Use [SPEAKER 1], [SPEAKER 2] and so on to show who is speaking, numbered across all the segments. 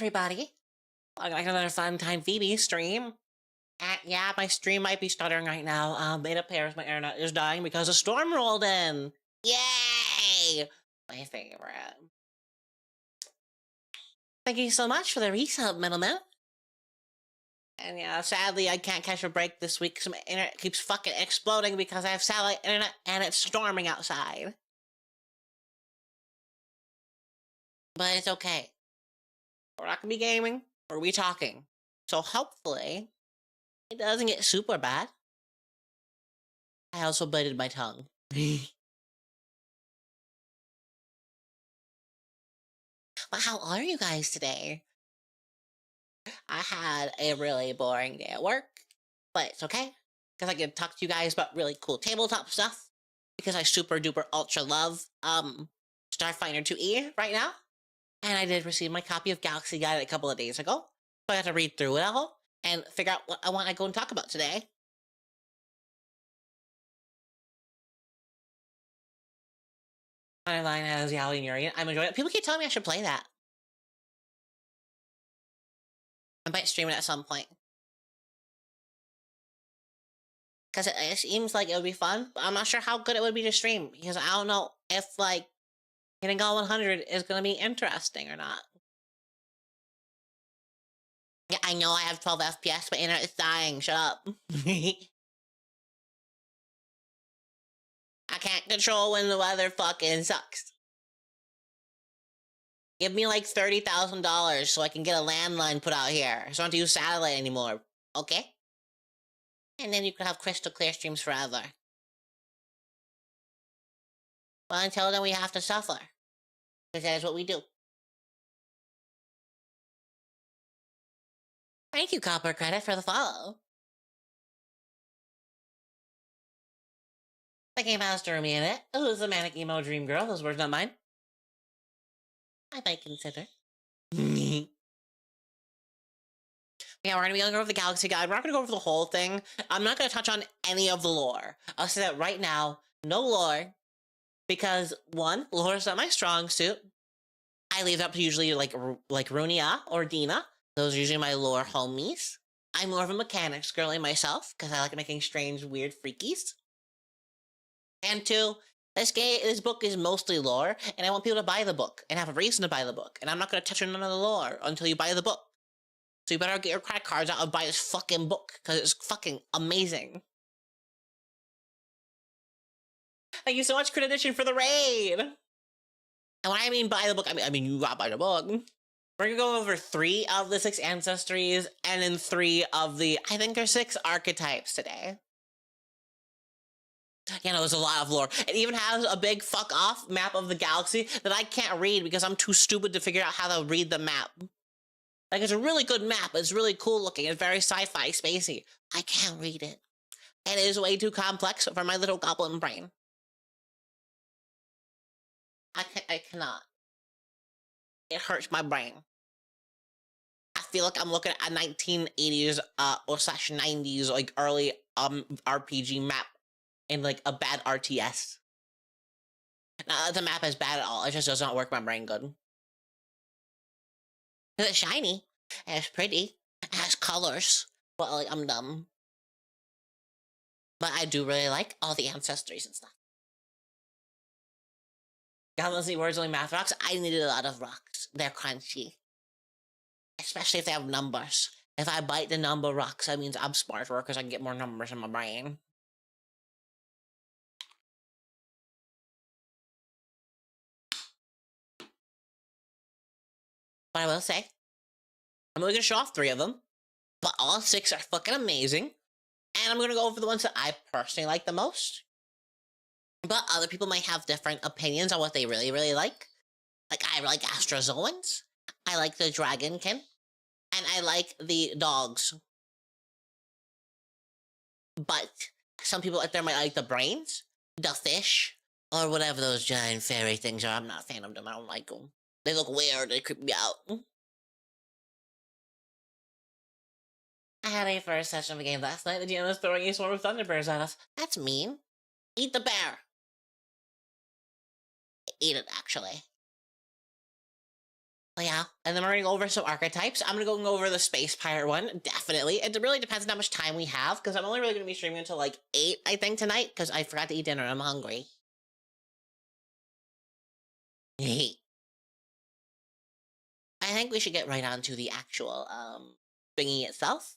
[SPEAKER 1] everybody. Welcome back to another Fun Time Phoebe stream. Yeah, my stream might be stuttering right now. Made up pairs, my internet is dying because a storm rolled in. Yay! My favorite. Thank you so much for the resub, middleman. And yeah, sadly, I can't catch a break this week because my internet keeps fucking exploding because I have satellite internet and it's storming outside. But it's okay. We're not gonna be gaming, we're be talking. So hopefully, it doesn't get super bad. I also bited my tongue. But how are you guys today? I had a really boring day at work, but it's okay, because I can talk to you guys about really cool tabletop stuff, because I super duper ultra love Starfinder 2E right now, and I did receive my copy of Galaxy Guide a couple of days ago, so I had to read through it all and figure out what I want to go and talk about today. My line has Yaoi and Yuri. I'm enjoying it. People keep telling me I should play that. I might stream it at some point. Because it seems like it would be fun, but I'm not sure how good it would be to stream, because I don't know if, like, hitting all 100 is going to be interesting or not. Yeah, I know I have 12 FPS, but internet is dying. Shut up. I can't control when the weather fucking sucks. Give me like $30,000 so I can get a landline put out here. So I don't have to use satellite anymore. Okay? And then you can have crystal clear streams forever. But until then, we have to suffer. Because that is what we do. Thank you, Copper Credit, for the follow. The game has Jeremy in it. Oh, it's a manic emo dream girl. Those words not mine. I might consider. Yeah, we're going to be going over the Galaxy Guide. We're not going to go over the whole thing. I'm not going to touch on any of the lore. I'll say that right now. No lore. Because, one, lore is not my strong suit. I leave it up to usually like Runia or Dina. Those are usually my lore homies. I'm more of a mechanics girly myself, because I like making strange, weird freakies. And two, this book is mostly lore, and I want people to buy the book, and have a reason to buy the book. And I'm not going to touch on none of the lore until you buy the book. So you better get your credit cards out and buy this fucking book, because it's fucking amazing. Thank you so much, Crit Edition, for the raid! And when I mean buy the book, I mean you gotta buy the book. We're gonna go over 3 of the 6 ancestries, and then 3 of the, I think there's 6 archetypes today. You know, there's a lot of lore. It even has a big fuck off map of the galaxy that I can't read because I'm too stupid to figure out how to read the map. Like, it's a really good map, it's really cool looking, it's very sci-fi spacey. I can't read it. It is way too complex for my little goblin brain. I cannot. It hurts my brain. I feel like I'm looking at a 1980s or slash 90s like early RPG map in like a bad RTS. Not that the map is bad at all, it just does not work my brain good. It's shiny, and it's pretty, it has colors, but like I'm dumb. But I do really like all the ancestries and stuff. Goblins need words, only math rocks. I needed a lot of rocks. They're crunchy. Especially if they have numbers. If I bite the number rocks, that means I'm smarter because I can get more numbers in my brain. But I will say, I'm only going to show off 3 of them. But all 6 are fucking amazing. And I'm going to go over the ones that I personally like the most. But other people might have different opinions on what they really, really like. Like, I like Astrozoans. I like the Dragonkin. And I like the dogs. But some people out there might like the brains, the fish, or whatever those giant fairy things are. I'm not a fan of them. I don't like them. They look weird. They creep me out. I had a first session of a game last night. The GM was throwing a swarm of thunderbirds at us. That's mean. Eat the bear. Eat it, actually. Oh, yeah, and then we're gonna go over some archetypes. I'm gonna go over the space pirate one, definitely. It really depends on how much time we have, because I'm only really gonna be streaming until like 8, I think, tonight, because I forgot to eat dinner. I'm hungry. I think we should get right on to the actual thingy itself,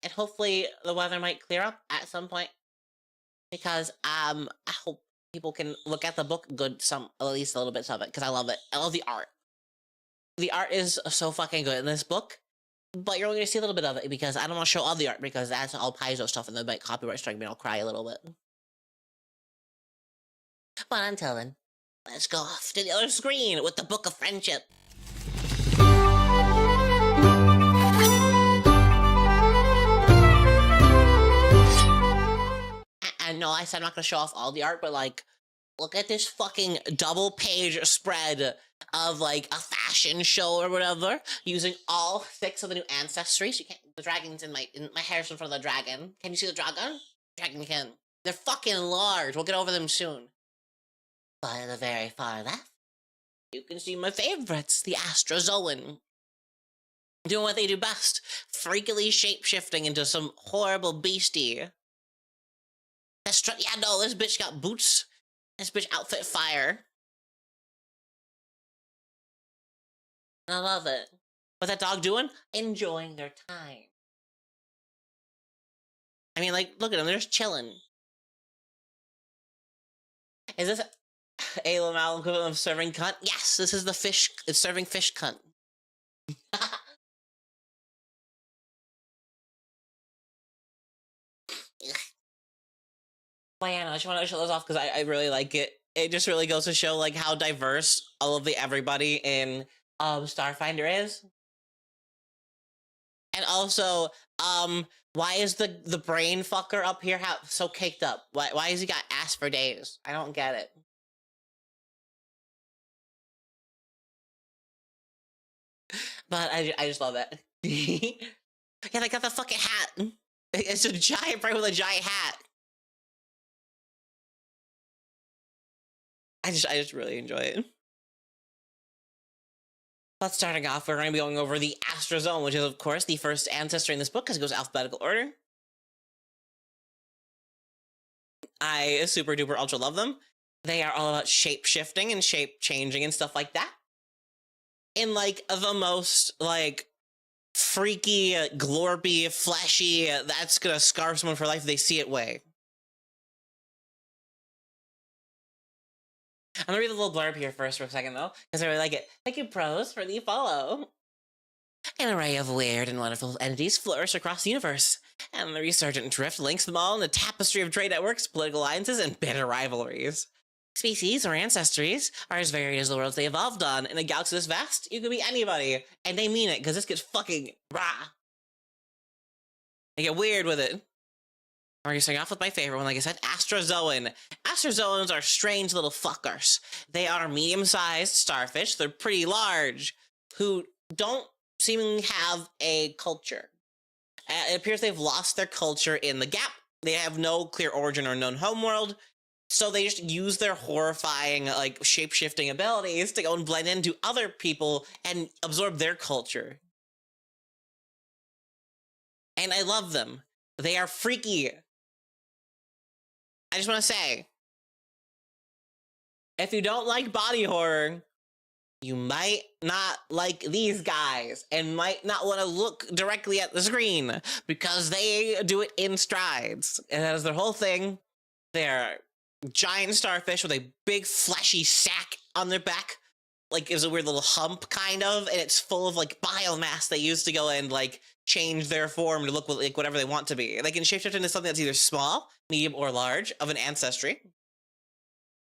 [SPEAKER 1] and hopefully the weather might clear up at some point, because I hope people can look at the book at least a little bits of it, because I love it. I love the art. The art is so fucking good in this book, but you're only going to see a little bit of it because I don't want to show all the art because that's all Paizo stuff and they might copyright strike me and I'll cry a little bit. But until then, let's go off to the other screen with the Book of Friendship. And no, I said I'm not going to show off all the art, but like, look at this fucking double page spread of like a fashion show or whatever, using all 6 of the new ancestries. You can't. The dragon's in my hair's in front of the dragon. Can you see the dragon? Dragonkin. They're fucking large. We'll get over them soon. But at the very far left, you can see my favorites, the Astrozoan. Doing what they do best, freakily shape-shifting into some horrible beastie. Yeah, no, this bitch got boots. This bitch outfit fire. I love it. What's that dog doing? Enjoying their time. I mean, like, look at them. They're just chilling. Is this a Lamal equivalent of serving cunt? Yes, this is the fish. It's serving fish cunt. But yeah, no, I just want to show those off because I really like it. It just really goes to show like how diverse all of the everybody in Starfinder is. And also, why is the brain fucker up here so caked up? Why has he got ass for days? I don't get it. But I just love it. Yeah, they got the fucking hat. It's a giant brain with a giant hat. I just really enjoy it. But starting off, we're going to be going over the Astrozoan, which is, of course, the first ancestry in this book because it goes alphabetical order. I super duper ultra love them. They are all about shape shifting and shape changing and stuff like that. In like the most like freaky, glorpy, fleshy, that's gonna scar someone for life if they see it way. I'm gonna read the little blurb here first for a second though, because I really like it. Thank you, pros, for the follow. An array of weird and wonderful entities flourish across the universe, and the resurgent drift links them all in a tapestry of trade networks, political alliances, and bitter rivalries. Species, or ancestries, are as varied as the worlds they evolved on. In a galaxy this vast, you could be anybody, and they mean it, because this gets fucking rah. They get weird with it. We're going to start off with my favorite one, like I said, Astrozoan. Astrozoans are strange little fuckers. They are medium-sized starfish, they're pretty large, who don't seemingly have a culture. It appears they've lost their culture in the gap. They have no clear origin or known homeworld, so they just use their horrifying, like, shape-shifting abilities to go and blend into other people and absorb their culture. And I love them. They are freaky. I just want to say, if you don't like body horror, you might not like these guys and might not want to look directly at the screen because they do it in strides. And that is their whole thing. They're giant starfish with a big fleshy sack on their back. Like, it was a weird little hump, kind of, and it's full of, like, biomass they use to go and, like, change their form to look like whatever they want to be. They can shapeshift into something that's either small, medium, or large of an ancestry.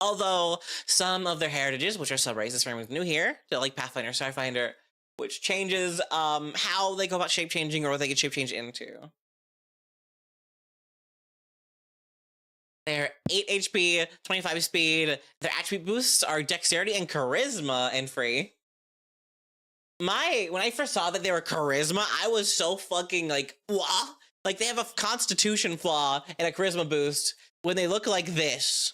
[SPEAKER 1] Although some of their heritages, which are sub-races for anyone new here, so like Pathfinder, Starfinder, which changes how they go about shape-changing or what they can shape-change into. They're 8 HP, 25 speed. Their attribute boosts are dexterity and charisma and free. When I first saw that they were charisma, I was so fucking like, wah. Like, they have a constitution flaw and a charisma boost when they look like this.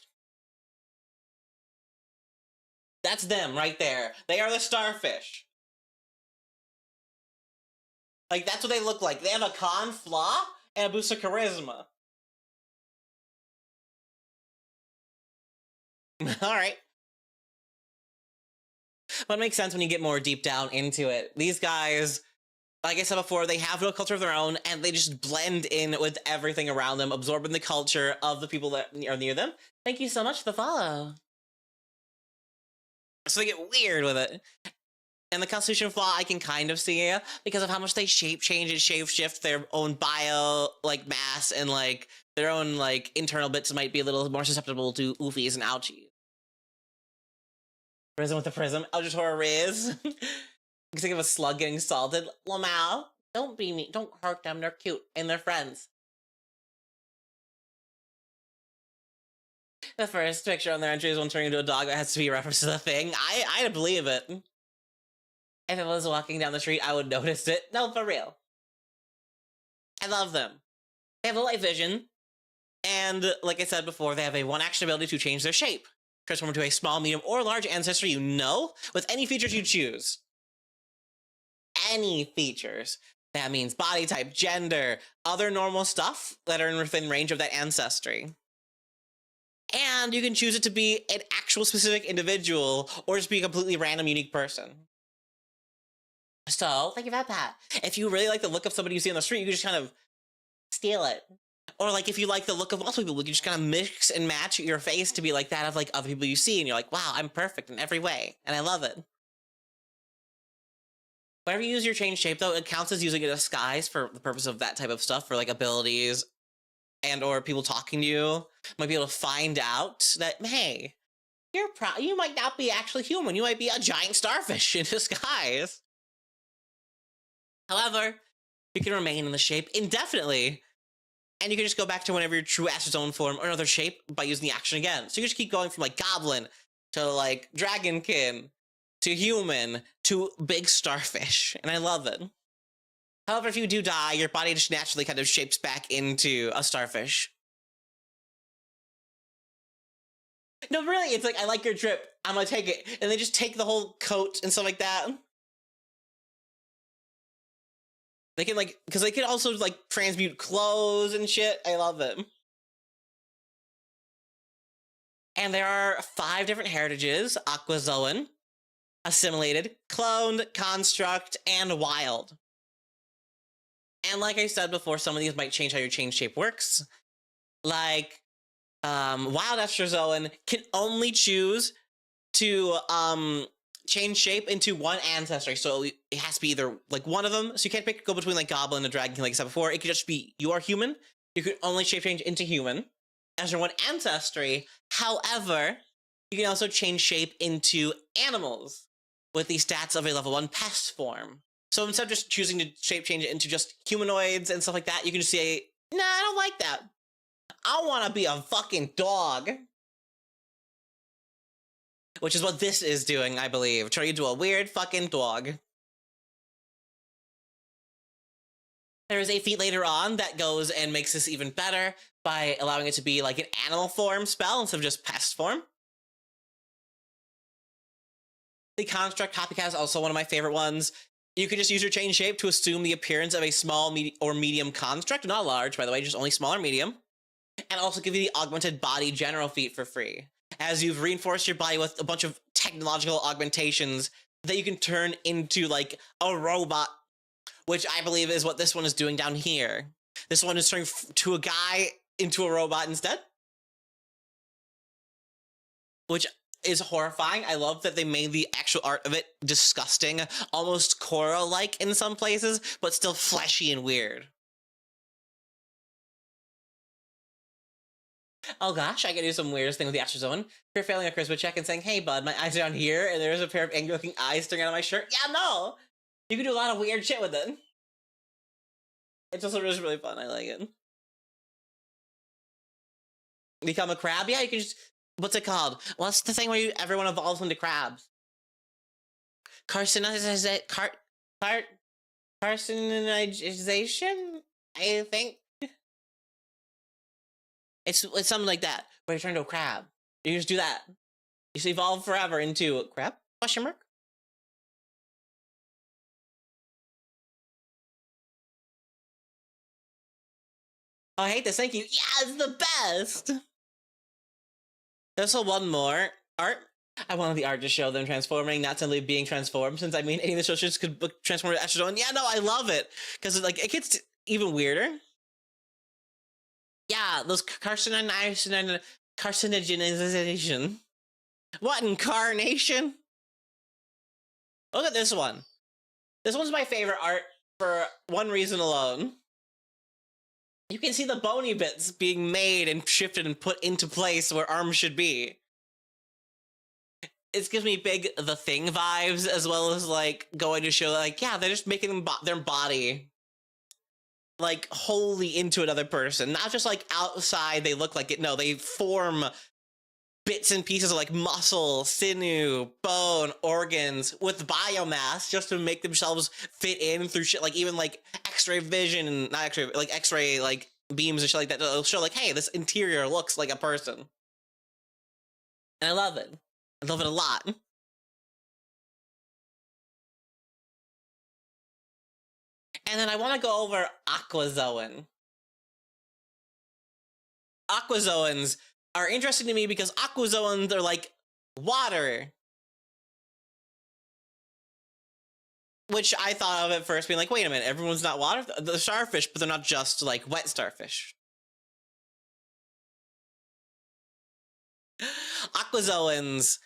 [SPEAKER 1] That's them right there. They are the starfish. Like, that's what they look like. They have a con flaw and a boost of charisma. Alright. But it makes sense when you get more deep down into it. These guys, like I said before, they have no culture of their own, and they just blend in with everything around them, absorbing the culture of the people that are near them. Thank you so much for the follow. So they get weird with it. And the constitution flaw I can kind of see because of how much they shape change and shape shift their own bio, like, mass, and, like, their own, like, internal bits might be a little more susceptible to oofies and ouchies. Prism with the prism. Eldritch Horror Riz. You think of a slug getting salted. Lamau, don't be mean. Don't hurt them. They're cute and they're friends. The first picture on their entry is one turning into a dog. That has to be a reference to the thing. I'd believe it. If it was walking down the street, I would notice it. No, for real. I love them. They have a light vision. And like I said before, they have a one-action ability to change their shape. Transform into a small, medium, or large ancestry you know, with any features you choose. Any features. That means body type, gender, other normal stuff that are within range of that ancestry. And you can choose it to be an actual specific individual or just be a completely random, unique person. So, think about that. If you really like the look of somebody you see on the street, you can just kind of steal it. Or, like, if you like the look of multiple people, you can just kind of mix and match your face to be like that of, like, other people you see, and you're like, wow, I'm perfect in every way, and I love it. Whenever you use your change shape, though, it counts as using a disguise for the purpose of that type of stuff, for, like, abilities and or people talking to you might be able to find out that, hey, you might not be actually human. You might be a giant starfish in disguise. However, you can remain in the shape indefinitely, and you can just go back to whenever your true Astrozoan form or another shape by using the action again. So you just keep going from, like, goblin to, like, Dragonkin to human to big starfish, and I love it. However, if you do die, your body just naturally kind of shapes back into a starfish. No, really, it's like, I like your drip, I'm gonna take it. And they just take the whole coat and stuff like that. They can, like, because they can also, like, transmute clothes and shit. I love it. And there are 5 different heritages: Aquazoan, assimilated, cloned, construct, and wild. And like I said before, some of these might change how your change shape works. Like, wild Astrozoan can only choose to change shape into one ancestry, so it has to be either, like, one of them. So you can't go between, like, goblin and dragon, like I said before. It could just be you are human. You could only shape change into human as your one ancestry. However, you can also change shape into animals with the stats of a level 1 pest form. So instead of just choosing to shape change it into just humanoids and stuff like that, you can just say, nah, I don't like that. I want to be a fucking dog. Which is what this is doing, I believe. Turning into a weird fucking dog. There is a feat later on that goes and makes this even better by allowing it to be like an animal form spell instead of just pest form. The construct copycat is also one of my favorite ones. You can just use your change shape to assume the appearance of a small or medium construct, not large, by the way, just only small or medium, and also give you the augmented body general feat for free, as you've reinforced your body with a bunch of technological augmentations that you can turn into, like, a robot, which I believe is what this one is doing down here. This one is turning to a guy into a robot instead, which is horrifying. I love that they made the actual art of it disgusting, almost Korra-like in some places, but still fleshy and weird. Oh gosh, I can do some weirdest thing with the Astrozoan. If you're failing a charisma check and saying, hey bud, my eyes are down here, and there's a pair of angry-looking eyes staring out of my shirt. Yeah, no! You can do a lot of weird shit with it. It's also just really fun, I like it. Become a crab? Yeah, you can just... What's it called? What's the thing where everyone evolves into crabs? Carcinization? I think? It's something like that, where you turn into a crab. You just do that. You just evolve forever into a crab? Question mark? Oh, I hate this. Thank you. Yeah, it's the best. There's also one more art. I wanted the art to show them transforming, not simply being transformed, since I mean, any of the shows could transform to Astrozoan. Yeah, no, I love it. Because, like, it gets even weirder. Yeah, those carcinogenization. What incarnation? Look at this one. This one's my favorite art for one reason alone. You can see the bony bits being made and shifted and put into place where arms should be. It gives me big The Thing vibes, as well as, like, going to show, like, yeah, they're just making their body, like, wholly into another person. Not just, like, outside they look like it. No, they form bits and pieces of, like, muscle, sinew, bone, organs with biomass just to make themselves fit in through shit, like, even, like, x-ray vision, and not x-ray, like, x-ray, like, beams and shit like that. It'll show, like, hey, this interior looks like a person. And I love it. I love it a lot. And then I want to go over Aquazoan. Aquazoans are interesting to me because Aquazoans are like water. Which I thought of at first being like, wait a minute, everyone's not water? The starfish, but they're not just like wet starfish. Aquazoans,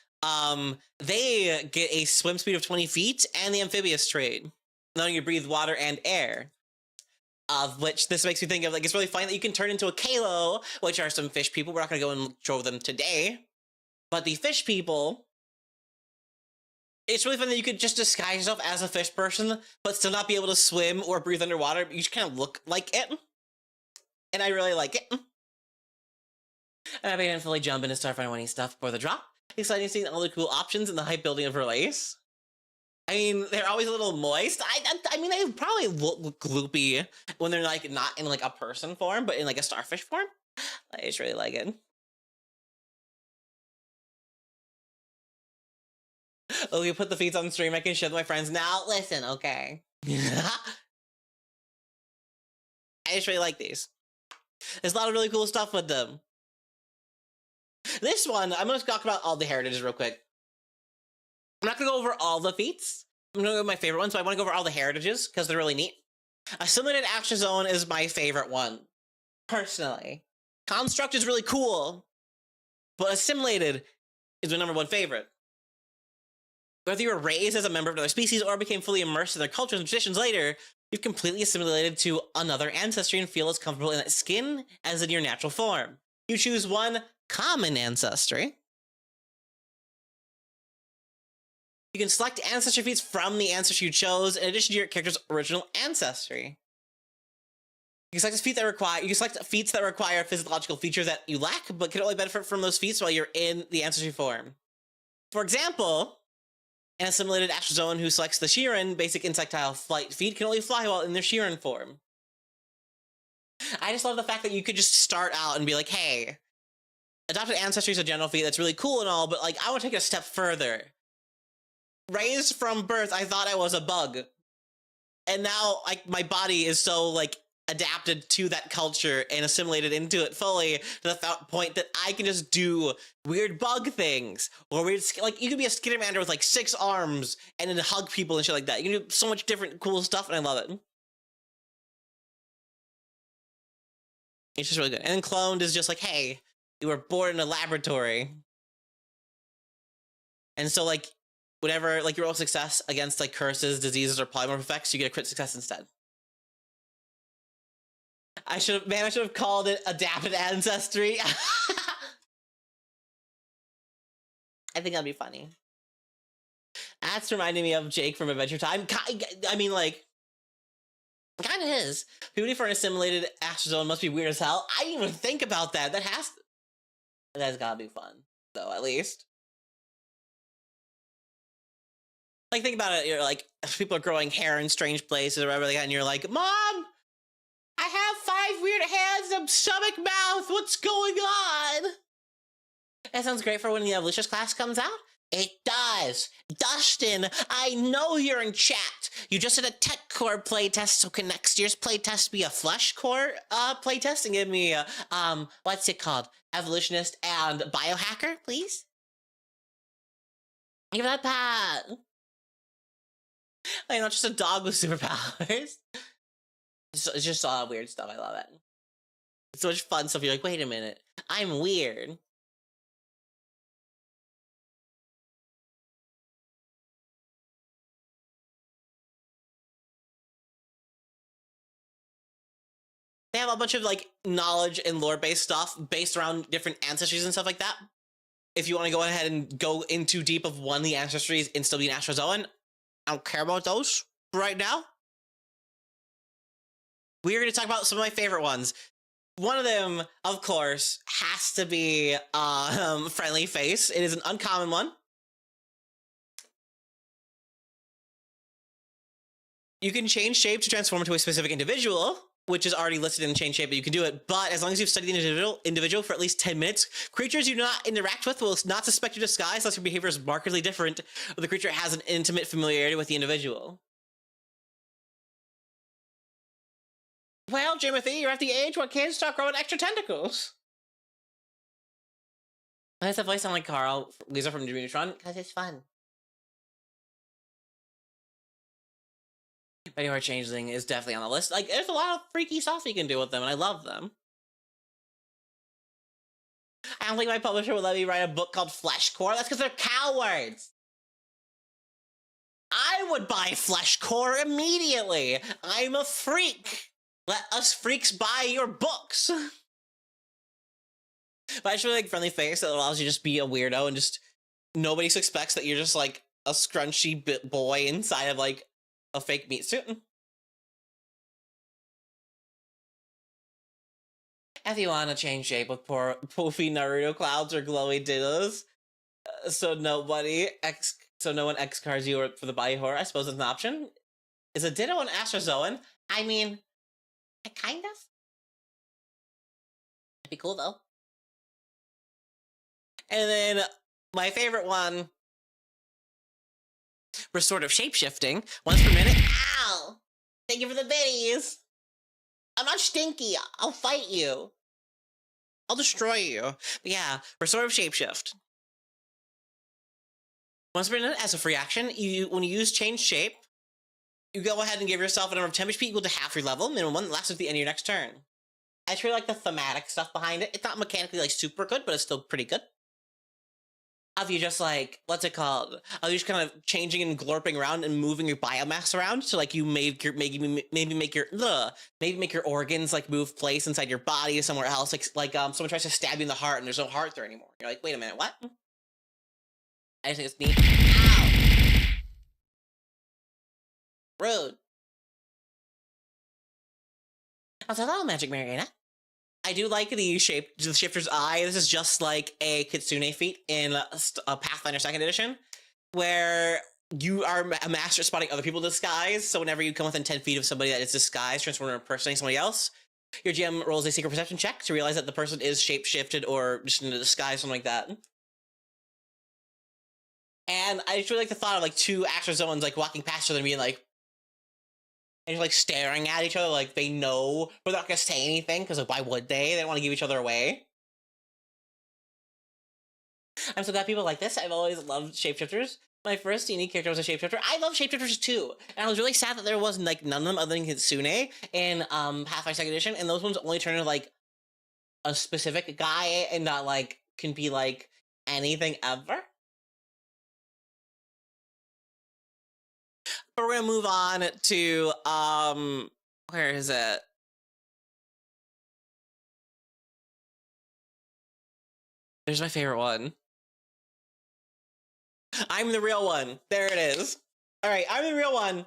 [SPEAKER 1] they get a swim speed of 20 feet and the amphibious trait, letting you breathe water and air. Of which this makes me think of, like, it's really funny that you can turn into a Kalo, which are some fish people. We're not going to go and show them today. But the fish people, it's really fun that you could just disguise yourself as a fish person, but still not be able to swim or breathe underwater. You just kind of look like it. And I really like it. And I didn't fully jump into Starfinder winning stuff before the drop. Exciting seeing all the cool options and the hype building of her lace. I mean, they're always a little moist. I mean, they probably look gloopy when they're, like, not in, like, a person form, but in, like, a starfish form. I just really like it. Oh, you put the feeds on stream, I can show my friends now. Listen, okay. I just really like these. There's a lot of really cool stuff with them. This one, I'm going to talk about all the heritages real quick. I'm not going to go over all the feats. I'm going to go over my favorite ones, but I want to go over all the heritages because they're really neat. Assimilated Astrozoan is my favorite one, personally. Construct is really cool, but Assimilated is my #1 favorite. Whether you were raised as a member of another species or became fully immersed in their cultures and traditions later, you've completely assimilated to another ancestry and feel as comfortable in that skin as in your natural form. You choose one common ancestry. You can select ancestry feats from the ancestry you chose in addition to your character's original ancestry. You can select feats that require physiological features that you lack, but can only benefit from those feats while you're in the ancestry form. For example, an assimilated Astrozoan who selects the Sheeran basic insectile flight feat can only fly while in their Sheeran form. I just love the fact that you could just start out and be like, hey, adopted ancestry is a general feat that's really cool and all, but, like, I want to take it a step further. Raised from birth, I thought I was a bug. And now, like, my body is so, like, adapted to that culture and assimilated into it fully to the point that I can just do weird bug things. Or weird, like, you could be a Skittermander with, like, 6 arms and then hug people and shit like that. You can do so much different cool stuff, and I love it. It's just really good. And then cloned is just like, hey, you were born in a laboratory. And so, like, whenever, like, you roll success against, like, curses, diseases, or polymorph effects, you get a crit success instead. I should have called it adapted ancestry. I think that'd be funny. That's reminding me of Jake from Adventure Time. I mean, like, kind of is. Puberty for an assimilated Astrozoan must be weird as hell. I didn't even think about that. That's gotta be fun, though, at least. Like, think about it, you're like, people are growing hair in strange places or whatever they got, and you're like, Mom! I have 5 weird hands and stomach mouth! What's going on? That sounds great for when the evolutionist class comes out. It does. Dustin, I know you're in chat. you just did a tech core playtest, so can next year's playtest be a flesh core playtest and give me a, what's it called? Evolutionist and biohacker, please? Give that pat. Like, not just a dog with superpowers. It's just all weird stuff. I love it. It's so much fun stuff. You're like, wait a minute, I'm weird. They have a bunch of like knowledge and lore based stuff based around different ancestries and stuff like that. If you want to go ahead and go into deep of one of the ancestries and still be an Astrozoan, I don't care about those right now. We're going to talk about some of my favorite ones. One of them, of course, has to be Friendly Face. It is an uncommon one. You can change shape to transform into a specific individual, which is already listed in change shape, but you can do it. But as long as you've studied the individual for at least 10 minutes, creatures you do not interact with will not suspect your disguise unless your behavior is markedly different, or the creature has an intimate familiarity with the individual. Well, Jimothy, you're at the age where kids start growing extra tentacles. Why does that voice sound like Carl Lisa from Dreamtron? Because it's fun. Anyway, Changeling is definitely on the list. Like, there's a lot of freaky stuff you can do with them, and I love them. I don't think my publisher would let me write a book called Fleshcore. That's because they're cowards. I would buy Fleshcore immediately. I'm a freak. Let us freaks buy your books. But I just really like Friendly Face that allows you to just be a weirdo and just nobody suspects that you're just like a scrunchy boy inside of like a fake meat suit. If you want to change shape with poofy Naruto clouds or glowy dittos, so no one X cars you for the body horror, I suppose it's an option. Is a ditto an Astrozoan? I mean, kind of. It'd be cool though. And then my favorite one, restorative shapeshifting, once per minute. Ow! Thank you for the biddies. I'm not stinky. I'll fight you. I'll destroy you. But yeah, restorative shapeshift. Once per minute, as a free action, when you use change shape, you go ahead and give yourself a number of temp HP equal to half your level, minimum one, that lasts at the end of your next turn. I just really like the thematic stuff behind it. It's not mechanically like super good, but it's still pretty good. Of you just like, what's it called? Of you just kind of changing and glorping around and moving your biomass around. So like you maybe make your organs like move place inside your body somewhere else. Like someone tries to stab you in the heart and there's no heart there anymore. You're like, wait a minute, what? I just think it's neat. Ow! Rude. Also, hello, Magic Mariana. I do like the shifter's eye. This is just like a Kitsune feat in Pathfinder 2nd Edition, where you are a master at spotting other people disguised. So whenever you come within 10 feet of somebody that is disguised, transformed into impersonating somebody else, your GM rolls a secret perception check to realize that the person is shape-shifted or just in a disguise, something like that. And I just really like the thought of like two Astrozoans like walking past each other and being like, and just like staring at each other like they know, but they're not gonna say anything because like, why would they? They don't want to give each other away. I'm so glad people like this. I've always loved shapeshifters. My first D&D character was a shapeshifter. I love shapeshifters too, and I was really sad that there was like none of them other than Kitsune in Pathfinder 2nd Edition, and those ones only turn into like a specific guy and not like can be like anything ever. But we're gonna move on to where is it? There's my favorite one. I'm the real one. There it is. All right, I'm the real one.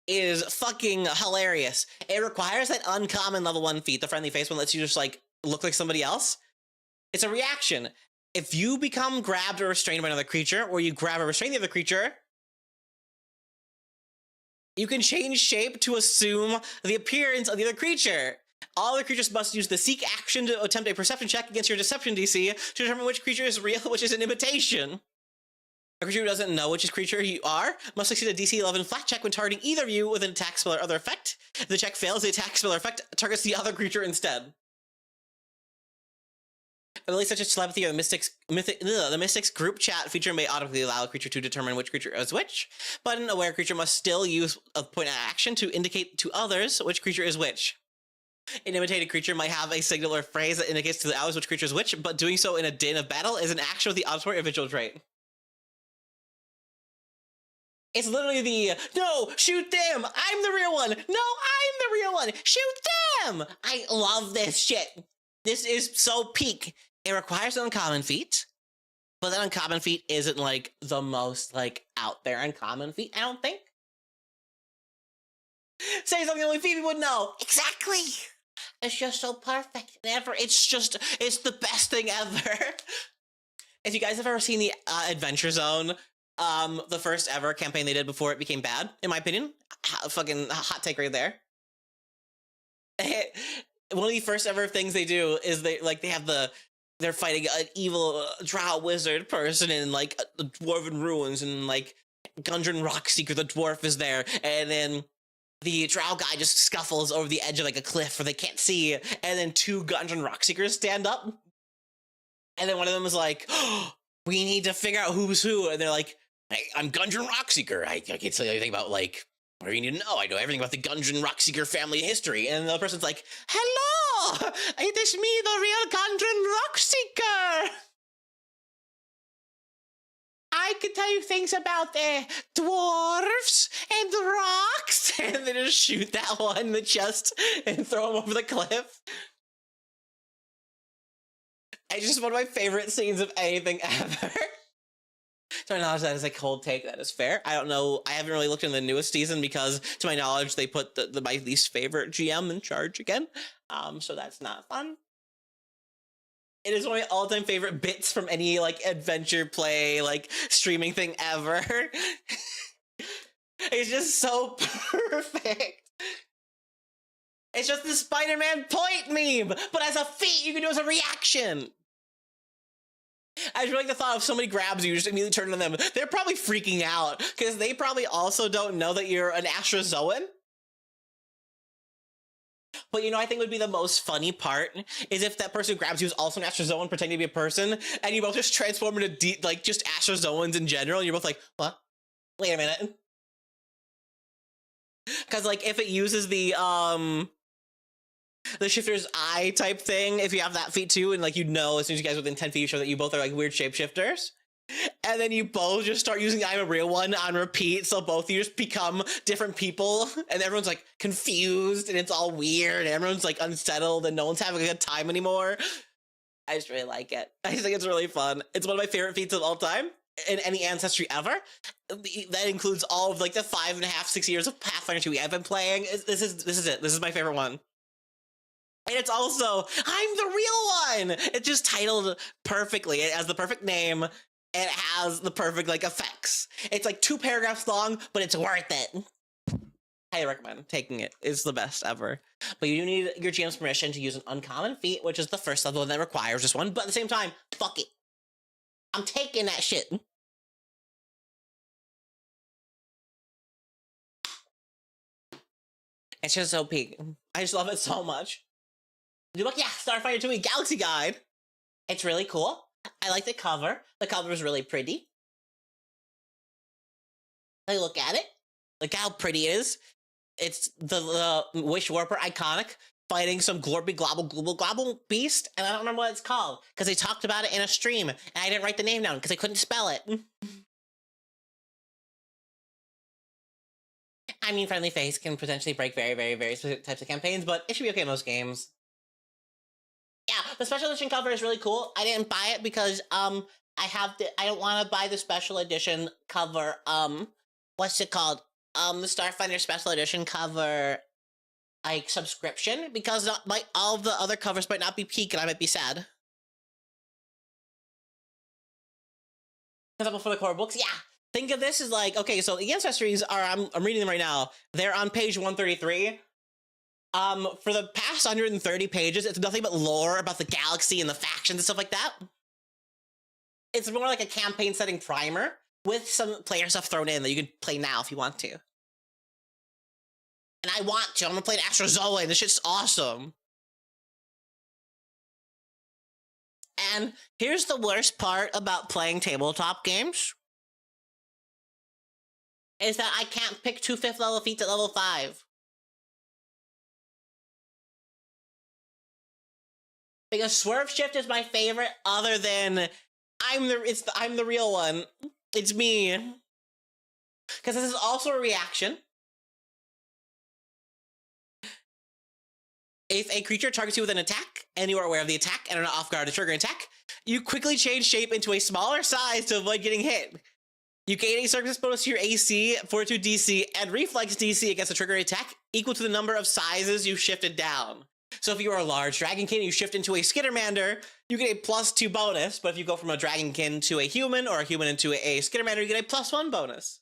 [SPEAKER 1] Is fucking hilarious. It requires that uncommon level 1 feat. The Friendly Face one lets you just like look like somebody else. It's a reaction. If you become grabbed or restrained by another creature, or you grab or restrain the other creature, you can change shape to assume the appearance of the other creature. All other creatures must use the seek action to attempt a perception check against your deception DC to determine which creature is real, which is an imitation. A creature who doesn't know which creature you are must succeed a DC 11 flat check when targeting either of you with an attack spell or other effect. If the check fails, the attack spell or effect targets the other creature instead. Abilities such as telepathy or the Mystics group chat feature may automatically allow a creature to determine which creature is which, but an aware creature must still use a point of action to indicate to others which creature is which. An imitated creature might have a signal or phrase that indicates to the others which creature is which, but doing so in a din of battle is an action with the auditory or visual trait. It's literally the, no, shoot them! I'm the real one! No, I'm the real one! Shoot them! I love this shit. This is so peak. It requires an uncommon feat, but that uncommon feat isn't, like, the most, like, out there uncommon feat, I don't think. Say something only Phoebe would know. Exactly! It's just so perfect. It's the best thing ever. If you guys have ever seen the Adventure Zone, the first ever campaign they did before it became bad, in my opinion, fucking hot take right there. One of the first ever things they do is they're fighting an evil drow wizard person in like the dwarven ruins, and like Gundren Rockseeker, the dwarf, is there, and then the drow guy just scuffles over the edge of like a cliff where they can't see, and then two Gundren Rockseekers stand up, and then one of them is like, oh, we need to figure out who's who, and they're like, hey, I'm Gundren Rockseeker. I can't tell you anything about like what do you need to know? I know everything about the Gundren Rockseeker family history. And the other person's like, hello! It is me, the real Gundren Rockseeker! I can tell you things about the dwarves and the rocks! And they just shoot that one in the chest and throw him over the cliff. It's just one of my favorite scenes of anything ever. To my knowledge, that is a cold take. That is fair. I don't know. I haven't really looked in the newest season because, to my knowledge, they put my least favorite GM in charge again. So that's not fun. It is one of my all-time favorite bits from any like adventure play, like streaming thing ever. It's just so perfect. It's just the Spider-Man point meme, but as a feat you can do as a reaction. I just really like the thought of somebody grabs you, just immediately turn to them. They're probably freaking out because they probably also don't know that you're an Astrozoan. But you know, I think would be the most funny part is if that person who grabs you is also an Astrozoan pretending to be a person, and you both just transform into like just Astrozoans in general. And you're both like, what? Wait a minute. Because like if it uses the shifter's eye type thing, if you have that feat too, and like you know as soon as you guys within 10 feet you show that you both are like weird shapeshifters, and then you both just start using I'm a real one on repeat, so both of you just become different people, and everyone's like confused and it's all weird and everyone's like unsettled and no one's having a good time anymore. I just really like it. I just think it's really fun. It's one of my favorite feats of all time in any ancestry ever. That includes all of like the 5.5, 6 years of Pathfinder 2 I've been playing. This is it. This is my favorite one. And it's also, I'm the real one! It's just titled perfectly. It has the perfect name, and it has the perfect, like, effects. It's, like, 2 paragraphs long, but it's worth it. I recommend taking it. It's the best ever. But you do need your GM's permission to use an uncommon feat, which is the first level that requires this one, but at the same time, fuck it. I'm taking that shit. It's just so peak. I just love it so much. Yeah, Starfinder 2 Galaxy Guide. It's really cool. I like the cover. The cover is really pretty. I look at it. Look how pretty it is. It's the Wish Warper iconic fighting some glorby globble beast, and I don't remember what it's called because they talked about it in a stream, and I didn't write the name down because I couldn't spell it. I mean, Friendly Face can potentially break very, very, very specific types of campaigns, but it should be okay in most games. Yeah, the special edition cover is really cool. I didn't buy it because I don't want to buy the special edition cover. What's it called? The Starfinder special edition cover, like subscription, because all of the other covers might not be peak, and I might be sad. Example for the core books, yeah. Think of this as like, okay, so the ancestries are, I'm reading them right now. They're on page 133. For the past 130 pages, it's nothing but lore about the galaxy and the factions and stuff like that. It's more like a campaign setting primer. with some player stuff thrown in that you can play now if you want to. And I want to. I'm gonna play an Astrozoan. This shit's awesome. And here's the worst part about playing tabletop games. Is that I can't pick 2 5th level feats at level 5. Because Swerve Shift is my favorite other than I'm the real one. It's me. Because this is also a reaction. If a creature targets you with an attack, and you are aware of the attack and are not off guard to trigger an attack, you quickly change shape into a smaller size to avoid getting hit. You gain a circumstance bonus to your AC, Fortitude DC, and Reflex DC against a trigger attack equal to the number of sizes you shifted down. So if you are a large Dragonkin and you shift into a Skittermander, you get a +2 bonus, but if you go from a Dragonkin to a human, or a human into a Skittermander, you get a +1 bonus.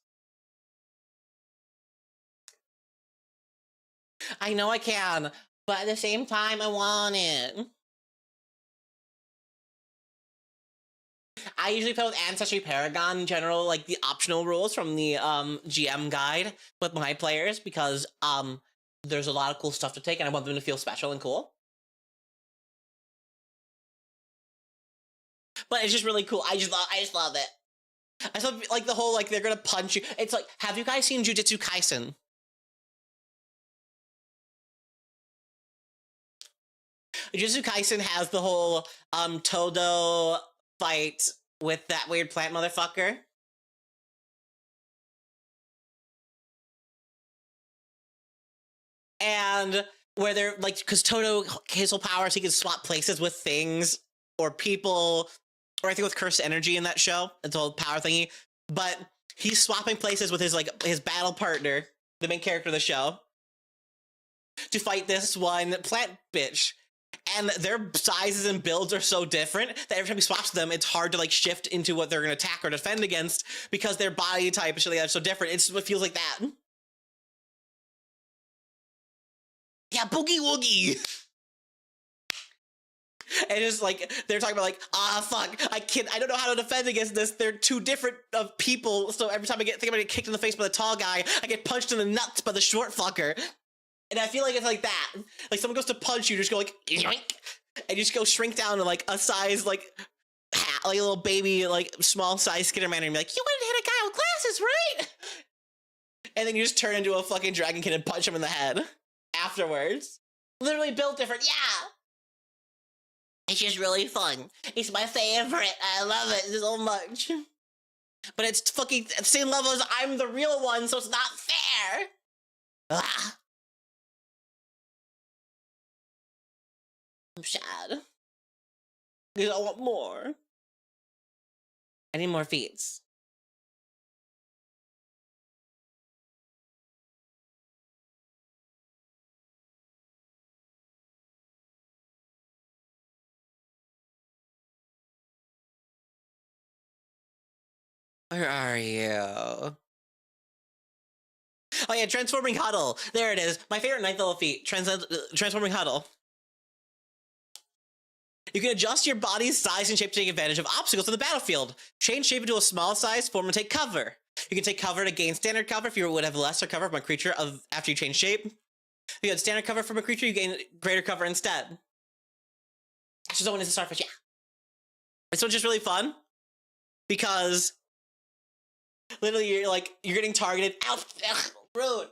[SPEAKER 1] I know I can, but at the same time, I want it. I usually play with Ancestry Paragon in general, like the optional rules from the GM guide with my players, because there's a lot of cool stuff to take and I want them to feel special and cool. But it's just really cool. I just love it. I just love, like, the whole, like, they're gonna punch you. It's like, have you guys seen Jujutsu Kaisen? Jujutsu Kaisen has the whole Todo fight with that weird plant motherfucker. And where they're like, because Todo, his whole power is he can swap places with things or people, or I think with cursed energy in that show. It's all power thingy. But he's swapping places with his battle partner, the main character of the show, to fight this one plant bitch. And their sizes and builds are so different that every time he swaps them, it's hard to like shift into what they're going to attack or defend against because their body type and shit like that is so different. It feels like that. Yeah, boogie woogie. And it's like they're talking about like, fuck, I don't know how to defend against this. They're too different of people. So every time I think I'm gonna get kicked in the face by the tall guy, I get punched in the nuts by the short fucker. And I feel like it's like that. Like someone goes to punch you, just go like, yoink, and you just go shrink down to like a size like a little baby, like small size Skittermander, and be like, you wouldn't hit a guy with glasses, right? And then you just turn into a fucking Dragonkin and punch him in the head afterwards. Literally built different, yeah. It's just really fun. It's my favorite. I love it so much. But it's fucking at the same level as I'm the real one, so it's not fair. Ah. I'm sad. Because I want more. I need more feats. Where are you? Oh yeah, Transforming Huddle. There it is. My favorite 9th level feat. Transforming Huddle. You can adjust your body's size and shape to take advantage of obstacles in the battlefield. Change shape into a small size form and take cover. You can take cover to gain standard cover if you would have lesser cover from a creature after you change shape. If you had standard cover from a creature, you gain greater cover instead. Astrozoan is a starfish, yeah. This one's just really fun because literally you're getting targeted. Ouch, rude.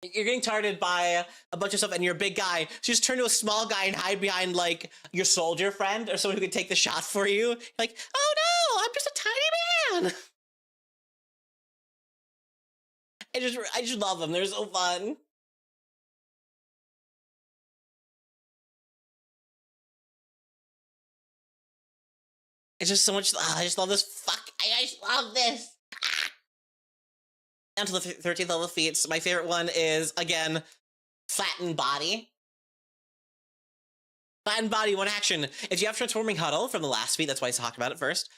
[SPEAKER 1] You're getting targeted by a bunch of stuff and you're a big guy. So you just turn to a small guy and hide behind like your soldier friend or someone who can take the shot for you. You're like, oh no, I'm just a tiny man. I just love them. They're so fun. It's just so much. I just love this. Fuck. I just love this. Down to the 13th level feats. My favorite one is, again, Flattened Body. Flattened Body, one action. If you have Transforming Huddle from the last feat, that's why I talked about it first.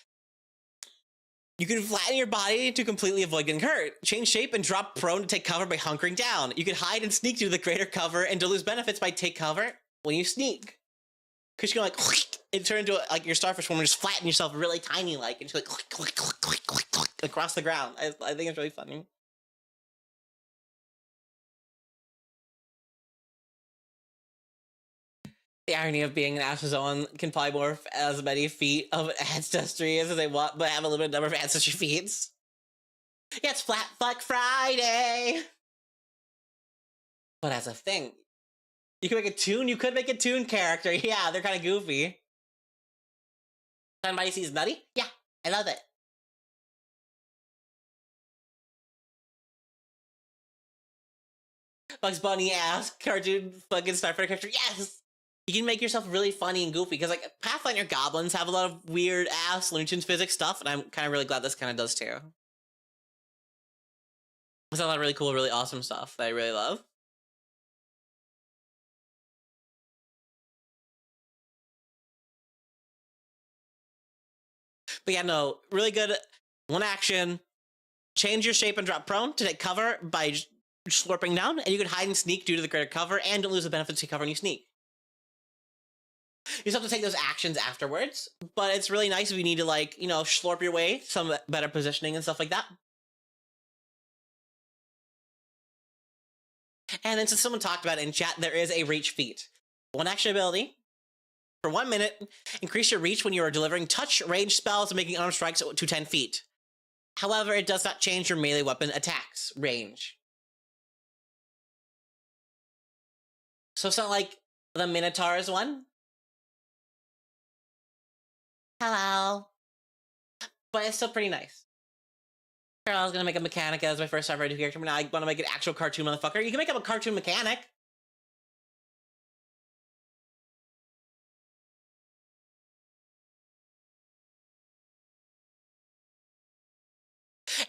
[SPEAKER 1] You can flatten your body to completely avoid getting hurt. Change shape and drop prone to take cover by hunkering down. You can hide and sneak due to the greater cover and to lose benefits by take cover when you sneak. Because you can like it turn into like your starfish form and just flatten yourself really tiny, like and just like across the ground. I think it's really funny. The irony of being an Astrozoan can polymorph as many feet of ancestry as they want, but have a limited number of ancestry feats. Yeah, it's Flat Fuck Friday! But as a thing, you can make a toon, you could make a toon character. Yeah, they're kind of goofy. Somebody sees Nutty? Yeah, I love it. Bugs Bunny ass cartoon fucking Starfinder character. Yes! You can make yourself really funny and goofy, because like Pathfinder goblins have a lot of weird ass Looney Tunes physics stuff, and I'm kind of really glad this kind of does too. There's a lot of really cool, really awesome stuff that I really love. But yeah, no, really good. One action, change your shape and drop prone to take cover by slurping down, and you can hide and sneak due to the greater cover, and don't lose the benefits to cover when you sneak. You just have to take those actions afterwards, but it's really nice if you need to, like, you know, slurp your way, some better positioning and stuff like that. And then since someone talked about it in chat, there is a reach feat. One action ability. For 1 minute, increase your reach when you are delivering touch range spells and making armed strikes to 10 feet. However, it does not change your melee weapon attacks range. So it's not like the Minotaur's one. Hello. But it's still pretty nice. I was gonna make a Mechanica as my first Starfinder character, but now I want to make an actual cartoon motherfucker. You can make up a cartoon mechanic.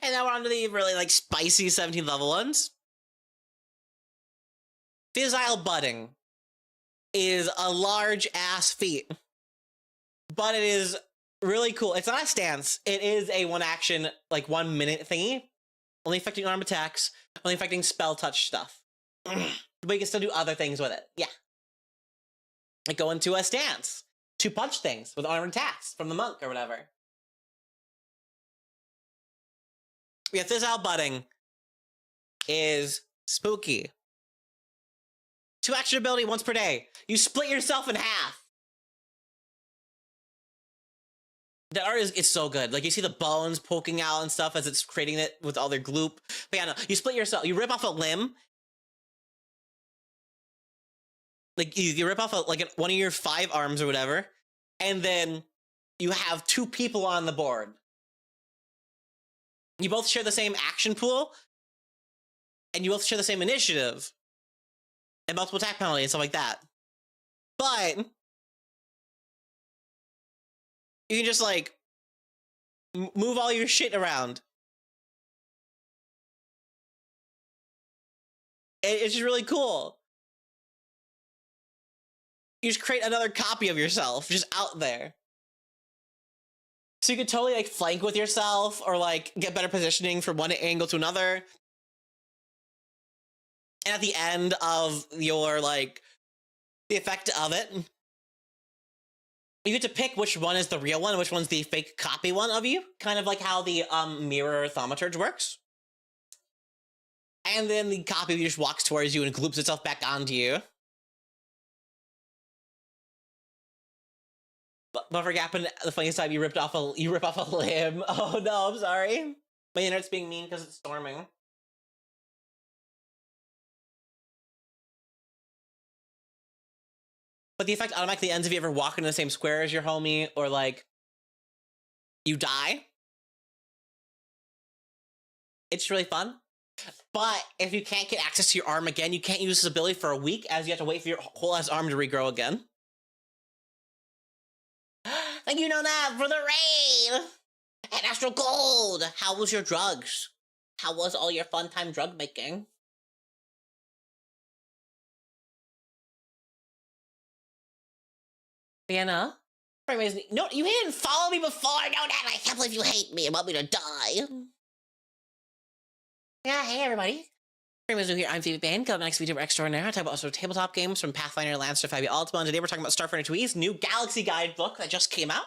[SPEAKER 1] And now we're on to the really, like, spicy 17th level ones. Fissile Budding is a large-ass feat. But it is really cool. It's not a stance. It is a one-action, like, 1 minute thingy. Only affecting arm attacks. Only affecting spell touch stuff. But you can still do other things with it. Yeah. Like go into a stance to punch things with arm attacks from the monk or whatever. Yeah, Fissile Budding is spooky. 2 action ability once per day. You split yourself in half. The art is so good. Like you see the bones poking out and stuff as it's creating it with all their gloop. But yeah, no, you split yourself. You rip off a limb. Like you rip off one of your 5 arms or whatever, and then you have 2 people on the board. You both share the same action pool, and you both share the same initiative, and multiple attack penalty and stuff like that. But you can just like move all your shit around. It's just really cool. You just create another copy of yourself just out there. So you could totally like flank with yourself or like get better positioning from one angle to another. And at the end of your like the effect of it, you get to pick which one is the real one and which one's the fake copy one of you. Kind of like how the mirror thaumaturge works. And then the copy of you just walks towards you and gloops itself back onto you. But for Gappin, the funniest time you rip off a limb. Oh no, I'm sorry. My internet's being mean because it's storming. But the effect automatically ends if you ever walk into the same square as your homie, or like you die. It's really fun. But if you can't get access to your arm again, you can't use this ability for a week, as you have to wait for your whole ass arm to regrow again. Thank you, Nona, for the raid! And Astral Gold! How was your drugs? How was all your fun time drug making? Vienna? No, you didn't follow me before! No, Dad, I can't believe you hate me and want me to die! Yeah, hey everybody. Hey, here. I'm Phoebe Bain. Come next video extraordinaire. I talk about tabletop games from Pathfinder Lands to 5e Ultima. And today we're talking about Starfinder 2E's new Galaxy Guide book that just came out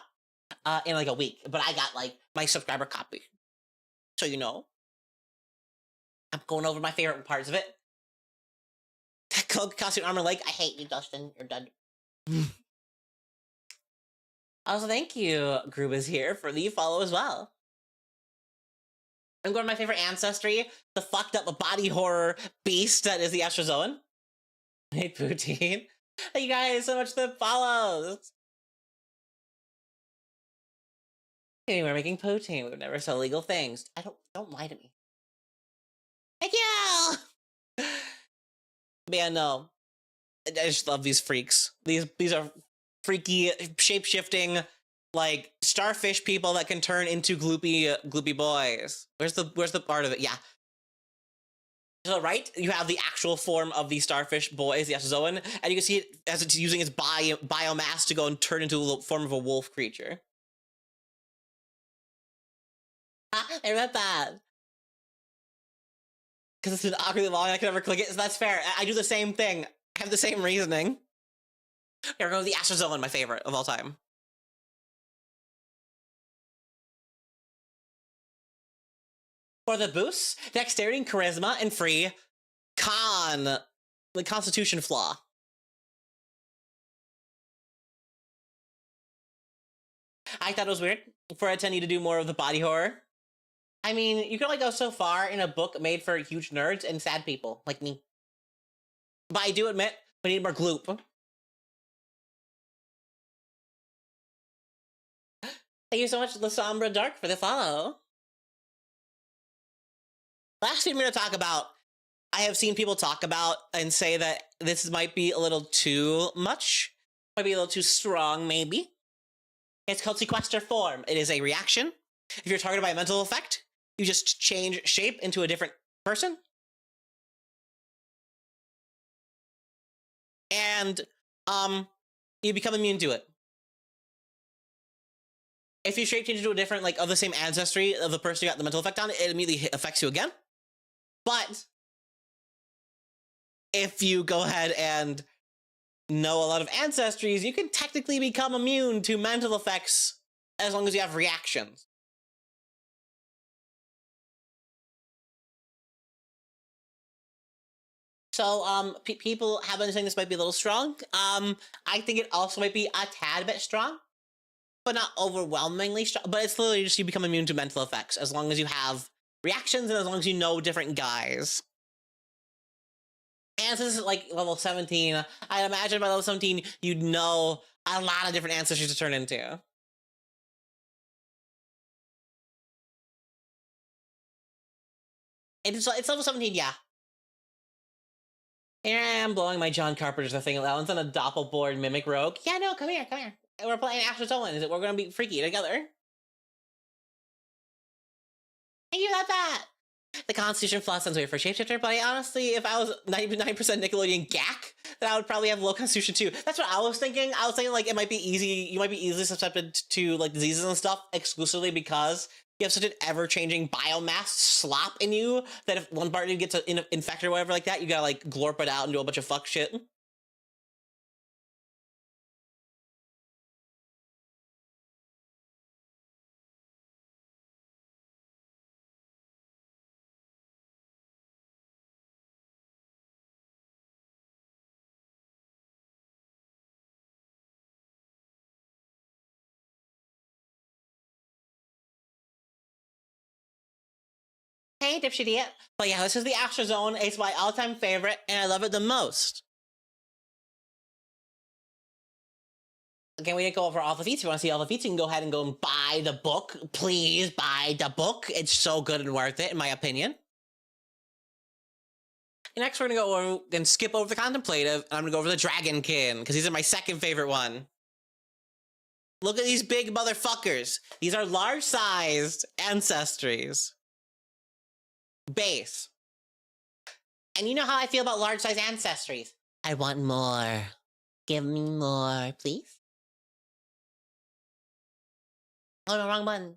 [SPEAKER 1] in like a week. But I got like my subscriber copy, so you know. I'm going over my favorite parts of it. That cloak, costume, armor, leg. I hate you, Dustin. You're done. Also, thank you, Group is here for the follow as well. I'm going to my favorite ancestry, the fucked up body horror beast that is the Astrozoan. Hey, Poutine. Thank you guys so much for the follows. Hey, we're making poutine. We would never sell illegal things. Don't lie to me. Thank you! But yeah, no. I just love these freaks. These are freaky, shape-shifting, like, starfish people that can turn into gloopy boys. Where's the part of it? Yeah. To the right, you have the actual form of the starfish boys, the Astrozoan, and you can see it as it's using its biomass to go and turn into the form of a wolf creature. I read that. Because it's been awkwardly long, I can never click it, so that's fair. I do the same thing. I have the same reasoning. Here we go with the Astrozoan, my favorite of all time. For the boosts, dexterity and charisma, and free the constitution flaw. I thought it was weird for a 10E to do more of the body horror. I mean, you can only go so far in a book made for huge nerds and sad people like me. But I do admit, we need more gloop. Thank you so much, La Sombra Dark, for the follow. Last thing we're going to talk about, I have seen people talk about and say that this might be a little too much. Might be a little too strong, maybe. It's called Sequester Form. It is a reaction. If you're targeted by a mental effect, you just change shape into a different person. And you become immune to it. If you shape change into a different, like, of the same ancestry of the person you got the mental effect on, it immediately affects you again. But if you go ahead and know a lot of ancestries, you can technically become immune to mental effects as long as you have reactions. So, people have been saying this might be a little strong. I think it also might be a tad bit strong, but not overwhelmingly strong. But it's literally just you become immune to mental effects as long as you have reactions and as long as you know different guys. And since it's like level 17, I'd imagine by level 17, you'd know a lot of different ancestries to turn into. It's level 17, yeah. Here I am blowing my John Carpenter's thing. That one's on a doppelboard mimic rogue. Yeah, no, come here. We're playing Astrozoan. We're gonna be freaky together. Thank you about that. The Constitution flaw sounds weird for shapeshifter, but honestly, if I was 99% Nickelodeon Gak, then I would probably have low Constitution too. That's what I was thinking. I was thinking like it might be easy. You might be easily susceptible to like diseases and stuff exclusively because you have such an ever-changing biomass slop in you that if one part gets infected or whatever like that, you gotta like glorp it out and do a bunch of fuck shit. Hey, dipshit. But yeah, this is the Astrozoan. It's my all-time favorite, and I love it the most. Again, we didn't go over all the feats. If you want to see all the feats, you can go ahead and go and buy the book. Please buy the book. It's so good and worth it, in my opinion. And next, we're going to go over and skip over the Contemplative, and I'm going to go over the Dragonkin, because these are my second favorite one. Look at these big motherfuckers. These are large-sized ancestries. Base. And you know how I feel about large-sized ancestries. I want more. Give me more, please. Oh, no, wrong button.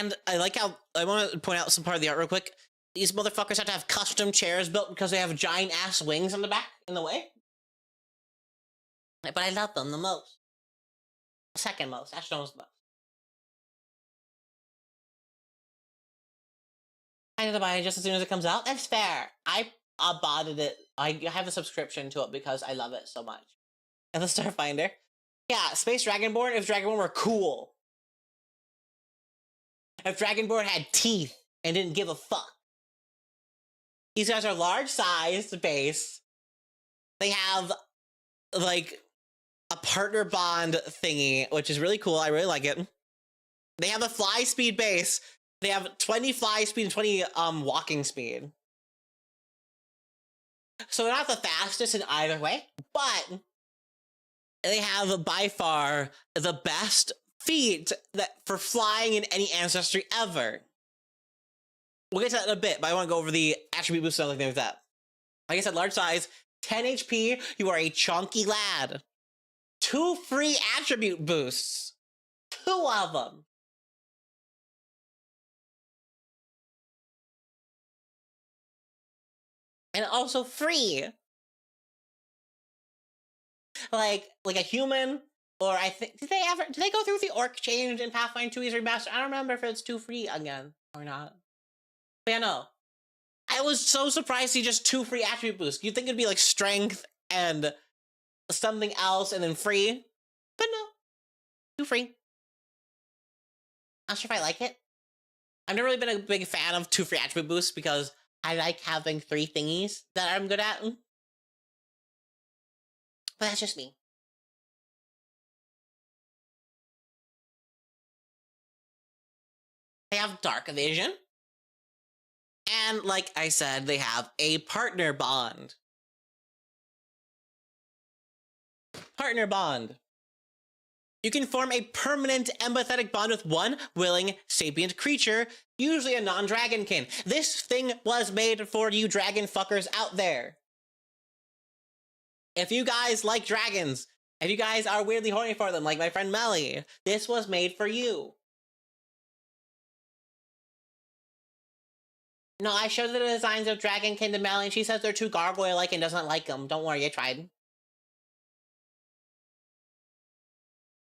[SPEAKER 1] And I like how, I want to point out some part of the art real quick. These motherfuckers have to have custom chairs built because they have giant ass wings on the back in the way. But I love them the most. Second most. Astrozoan's the most. I need to buy it just as soon as it comes out. That's fair. I bought it. I have a subscription to it because I love it so much. And the Starfinder. Yeah, Space Dragonborn, if Dragonborn were cool. If Dragonborn had teeth and didn't give a fuck. These guys are large-sized base. They have, like, a partner bond thingy, which is really cool. I really like it. They have a fly speed base. They have 20 fly speed and 20 walking speed. So they're not the fastest in either way, but they have by far the best feat for flying in any ancestry ever. We'll get to that in a bit, but I want to go over the attribute boosts and other things like that. Like I said, large size, 10 HP, you are a chunky lad. 2 free attribute boosts. 2 of them. And also free. Like a human, or I think, did they go through the orc change in Pathfinder 2's remaster? I don't remember if it's 2 free again or not. But yeah, no. I was so surprised to see just 2 free attribute boosts. You'd think it'd be like strength and something else and then free. But no. 2 free. Not sure if I like it. I've never really been a big fan of 2 free attribute boosts because I like having 3 thingies that I'm good at. But that's just me. They have dark vision. And like I said, they have a partner bond. Partner bond. You can form a permanent empathetic bond with one willing, sapient creature, usually a non-dragonkin. This thing was made for you dragon fuckers out there. If you guys like dragons, if you guys are weirdly horny for them, like my friend Melly, this was made for you. No, I showed the designs of Dragonkin to Melly, and she says they're too gargoyle-like and doesn't like them. Don't worry, I tried.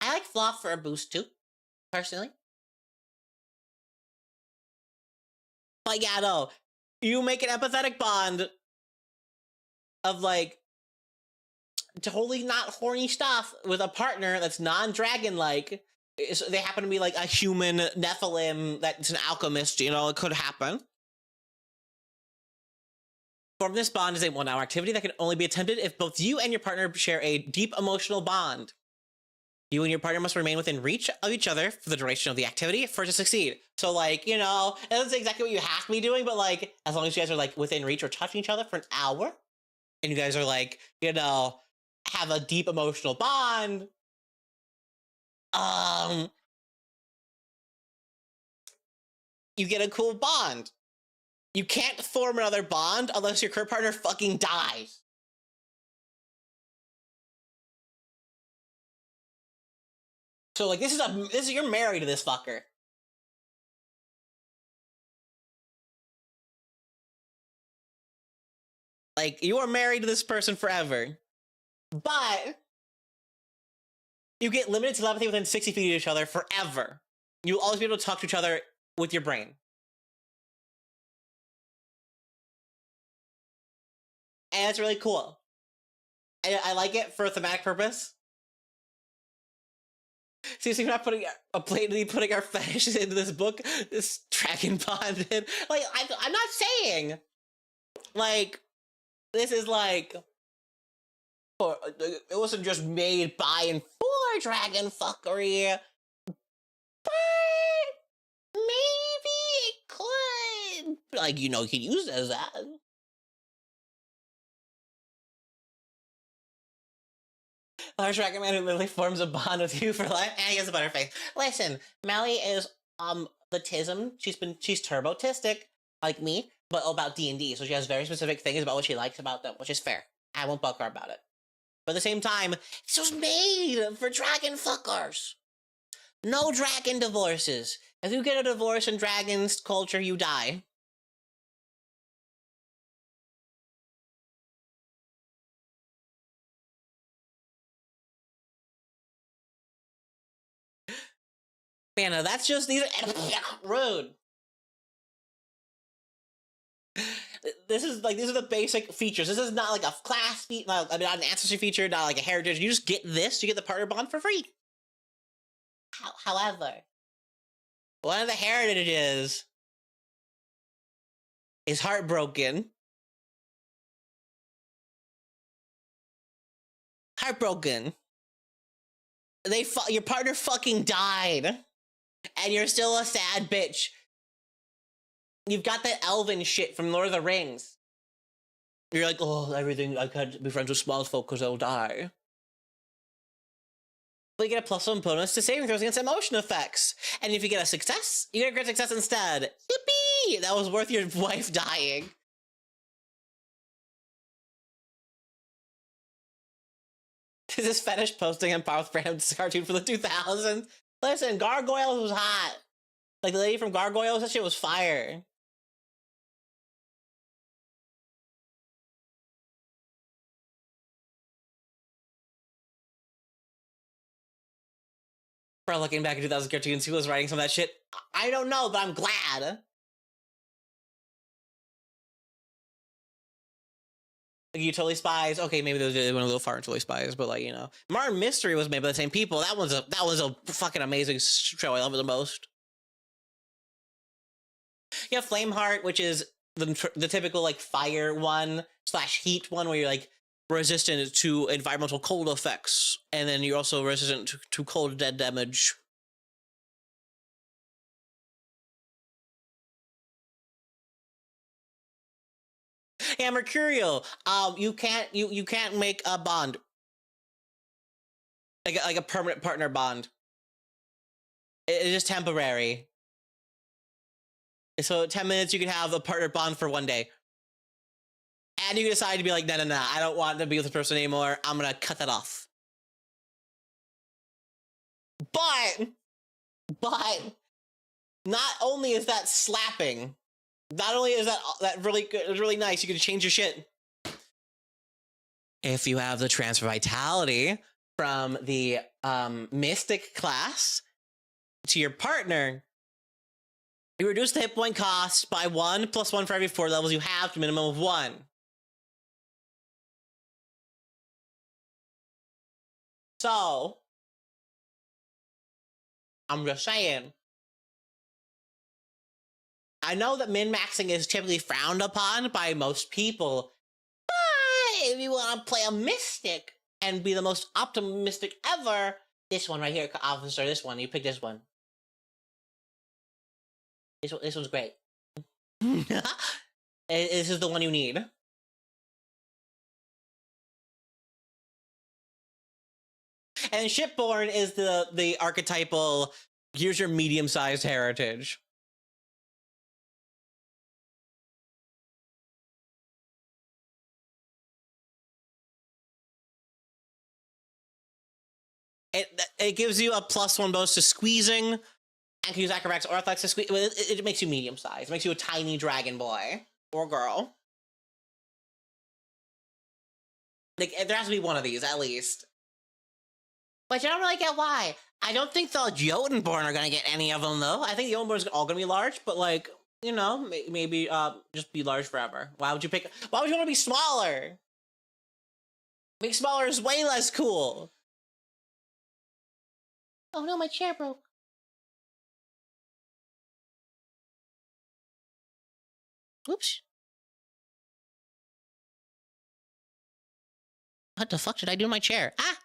[SPEAKER 1] I like Fluff for a boost too, personally. But yeah, no. You make an empathetic bond of like totally not horny stuff with a partner that's non-dragon-like. They happen to be like a human Nephilim that's an alchemist, you know, it could happen. Form this bond is a 1-hour activity that can only be attempted if both you and your partner share a deep emotional bond. You and your partner must remain within reach of each other for the duration of the activity for it to succeed. So, like, you know, that's exactly what you have to be doing, but, like, as long as you guys are, like, within reach or touching each other for an hour, and you guys are, like, you know, have a deep emotional bond, you get a cool bond. You can't form another bond unless your current partner fucking dies. So, like, this is you're married to this fucker. Like, you are married to this person forever. But you get limited telepathy within 60 feet of each other forever. You'll always be able to talk to each other with your brain. And it's really cool. And I like it for a thematic purpose. Seriously, we're not blatantly putting our fetishes into this book, this dragon bonded. Like, I'm not saying, like, this is like, it wasn't just made by and for dragon fuckery, but maybe it could, like, you know, you could use it as that. Large dragon man who literally forms a bond with you for life, and he has a butterface. Listen, Melly is the tism. She's turbo-tistic, like me, but about D&D, so she has very specific things about what she likes about them, which is fair. I won't bug her about it. But at the same time, this was made for dragon fuckers. No dragon divorces. If you get a divorce in dragon's culture, you die. Man, no, that's just these are rude. This is like these are the basic features. This is not like a class feature, not an ancestry feature, not like a heritage. You just get this, you get the partner bond for free. However, one of the heritages is heartbroken. Heartbroken. Your partner fucking died, and you're still a sad bitch. You've got that elven shit from Lord of the Rings. You're like, oh, everything, I can't be friends with small folk because they'll die. But you get a +1 bonus to saving throws against emotion effects. And if you get a success, you get a great success instead. Yippee! That was worth your wife dying. Is this fetish posting on Power Brand's cartoon for the 2000s? Listen, Gargoyles was hot. Like the lady from Gargoyles, that shit was fire. For looking back at 2000 cartoons, who was writing some of that shit? I don't know, but I'm glad. Like, you Totally Spies. Okay, maybe they went a little far in Totally Spies, but like, you know, Martin Mystery was made by the same people. That was a fucking amazing show. I love it the most. You have Flameheart, which is the typical like fire one / heat one, where you're like resistant to environmental cold effects, and then you're also resistant to cold dead damage. Yeah, Mercurial. You can't make a bond, like a permanent partner bond. It's just temporary. So 10 minutes, you can have a partner bond for 1 day. And you can decide to be like, no, I don't want to be with this person anymore. I'm going to cut that off. But, not only is that slapping, not only is that really good, really nice, you can change your shit. If you have the transfer vitality from the mystic class to your partner, you reduce the hit point cost by 1 + 1 for every 4 levels you have to a minimum of 1. So, I'm just saying. I know that min-maxing is typically frowned upon by most people, but if you want to play a mystic and be the most optimistic ever, this one right here, officer, this one, you pick this one. This one's great. This is the one you need. And Shipborn is the archetypal, here's your medium-sized heritage. It gives you a +1 bonus to squeezing, and can use acrobatics or athletics to squeeze. It makes you medium-sized. It makes you a tiny dragon boy or girl. Like, there has to be one of these, at least. But I don't really get why. I don't think the Jotunborn are gonna get any of them, though. I think the Jotunborn is all gonna be large, but, like, you know, maybe just be large forever. Why would you want to be smaller? Being smaller is way less cool. Oh no, my chair broke. Oops. What the fuck did I do to my chair? Ah!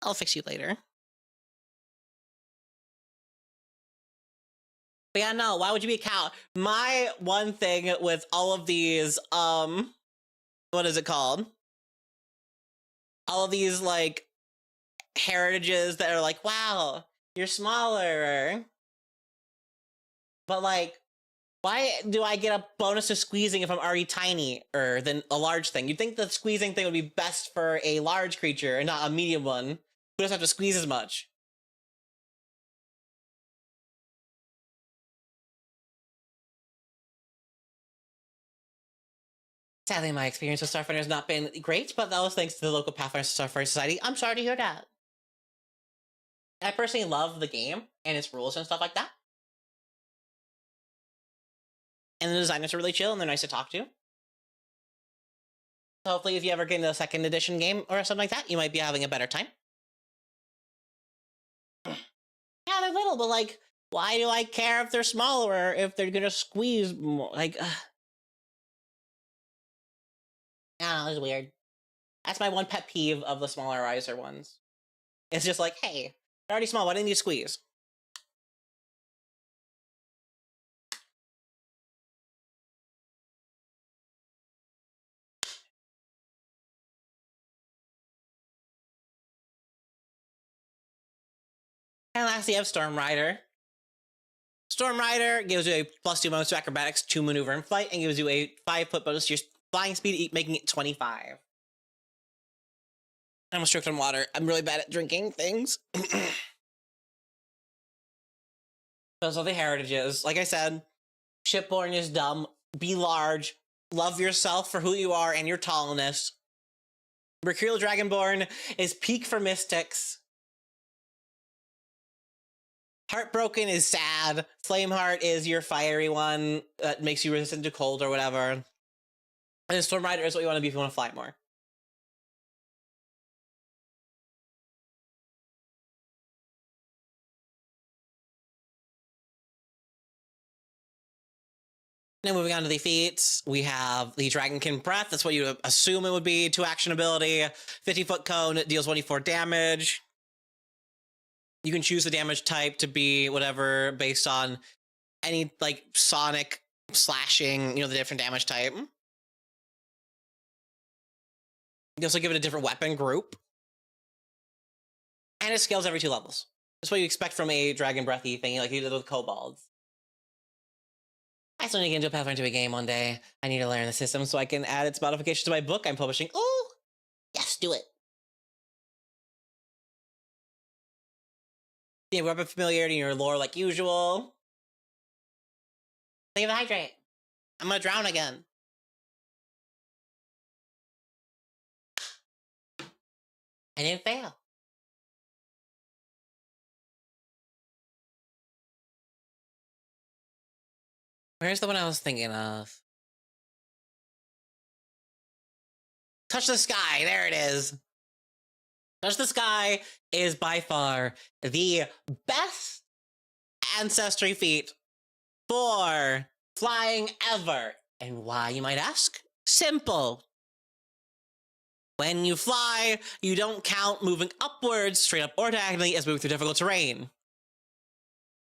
[SPEAKER 1] I'll fix you later. But yeah, no, why would you be a cow? My one thing with all of these, what is it called? All of these, like, heritages that are like, wow, you're smaller. But, like, Why do I get a bonus to squeezing if I'm already tinier than a large thing? You'd think the squeezing thing would be best for a large creature and not a medium one who doesn't have to squeeze as much. Sadly, my experience with Starfinder has not been great, but that was thanks to the local Pathfinder Starfinder Society. I'm sorry to hear that. I personally love the game and its rules and stuff like that. And the designers are really chill and they're nice to talk to. So hopefully if you ever get into a second edition game or something like that, you might be having a better time. Yeah, they're little, but like, why do I care if they're smaller or if they're gonna squeeze more? Like, I don't know, it's weird. That's my one pet peeve of the smaller riser ones. It's just like, hey, they're already small, why didn't you squeeze? And lastly, I have Storm Rider. Storm Rider gives you a +2 bonus to acrobatics, 2 maneuver and flight, and gives you a 5-foot bonus to your flying speed, making it 25. I'm strict on water. I'm really bad at drinking things. Those are the heritages. Like I said, shipborn is dumb. Be large. Love yourself for who you are and your tallness. Mercurial Dragonborn is peak for mystics. Heartbroken is sad. Flameheart is your fiery one that makes you resistant to cold or whatever. And Storm Rider is what you want to be if you want to fly more. Now moving on to the feats, we have the Dragonkin Breath. That's what you assume it would be. 2 action ability, 50-foot cone, deals 24 damage. You can choose the damage type to be whatever based on any like sonic slashing, the different damage type. You also give it a different weapon group. And it scales every 2 levels. That's what you expect from a Dragon Breathy thing, like you did with Kobolds. I still need to get into a Pathfinder 2 game one day. I need to learn the system so I can add its modifications to my book I'm publishing. Oh, yes, do it. Yeah, weapon familiarity in your lore like usual. Save and hydrate. I'm gonna drown again. I didn't fail. Where's the one I was thinking of? Touch the Sky. There it is. Touch the Sky is by far the best ancestry feat for flying ever. And why, you might ask? Simple. When you fly, you don't count moving upwards, straight up or diagonally as moving through difficult terrain.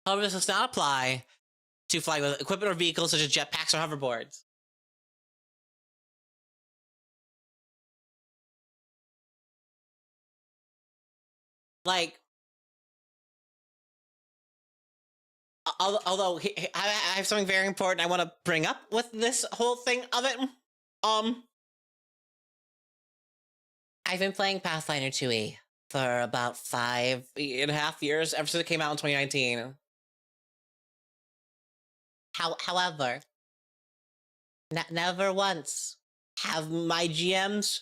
[SPEAKER 1] However, this does not apply to flying with equipment or vehicles such as jetpacks or hoverboards. Like, although I have something very important I want to bring up with this whole thing of it. I've been playing Pathfinder 2e for about 5.5 years, ever since it came out in 2019. However, never once have my GMs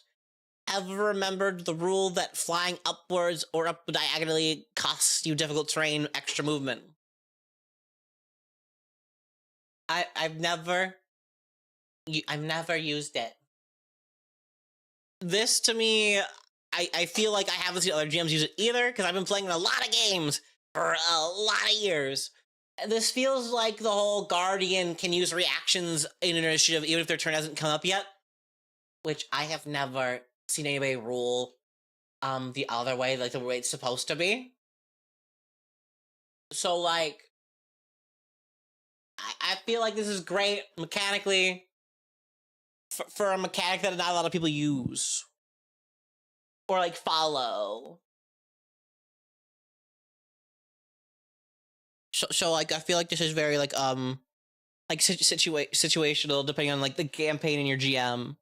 [SPEAKER 1] ever remembered the rule that flying upwards or up diagonally costs you difficult terrain extra movement. I've never used it. This, to me, I feel like I haven't seen other GMs use it either, because I've been playing a lot of games for a lot of years. This feels like the whole Guardian can use reactions in initiative even if their turn hasn't come up yet, which I have never seen anybody rule the other way, like the way it's supposed to be. So, like, I feel like this is great mechanically for a mechanic that not a lot of people use or like follow. So like I feel like this is very like like situational, depending on like the campaign and your GM.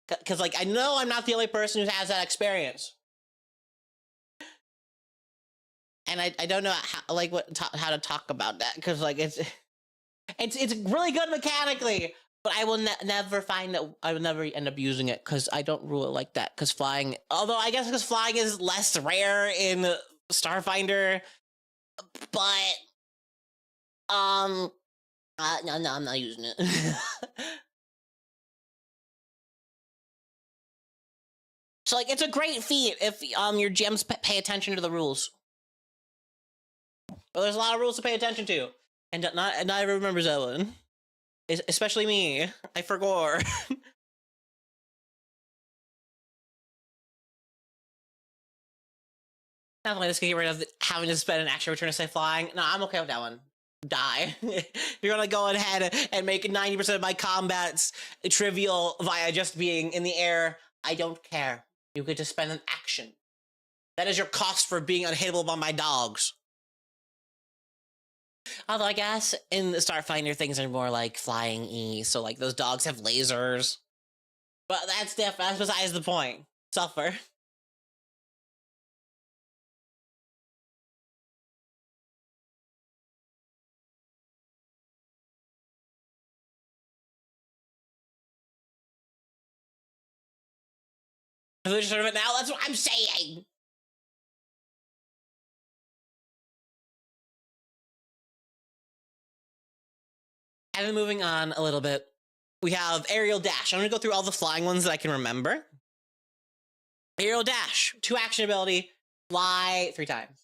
[SPEAKER 1] Because like I know I'm not the only person who has that experience, and I don't know how to talk about that, because like it's really good mechanically, but I will never find that I will never end up using it because I don't rule it like that. Because flying, although I guess because flying is less rare in Starfinder, but no, I'm not using it. So like it's a great feat if your GMs pay attention to the rules. But there's a lot of rules to pay attention to, and not everyone remembers that one. Especially me. I forgot. Definitely just gonna get rid of having to spend an action return to say flying. No, I'm okay with that one. Die. You're gonna go ahead and make 90% of my combats trivial via just being in the air. I don't care. You get to spend an action. That is your cost for being unhittable by my dogs. Although I guess in the Starfinder things are more like flying-y, so like those dogs have lasers. But that's different. That's besides the point. Suffer. Sort of it now. That's what I'm saying. And then moving on a little bit, we have aerial dash. I'm gonna go through all the flying ones that I can remember. Aerial dash, 2 action ability, fly 3 times.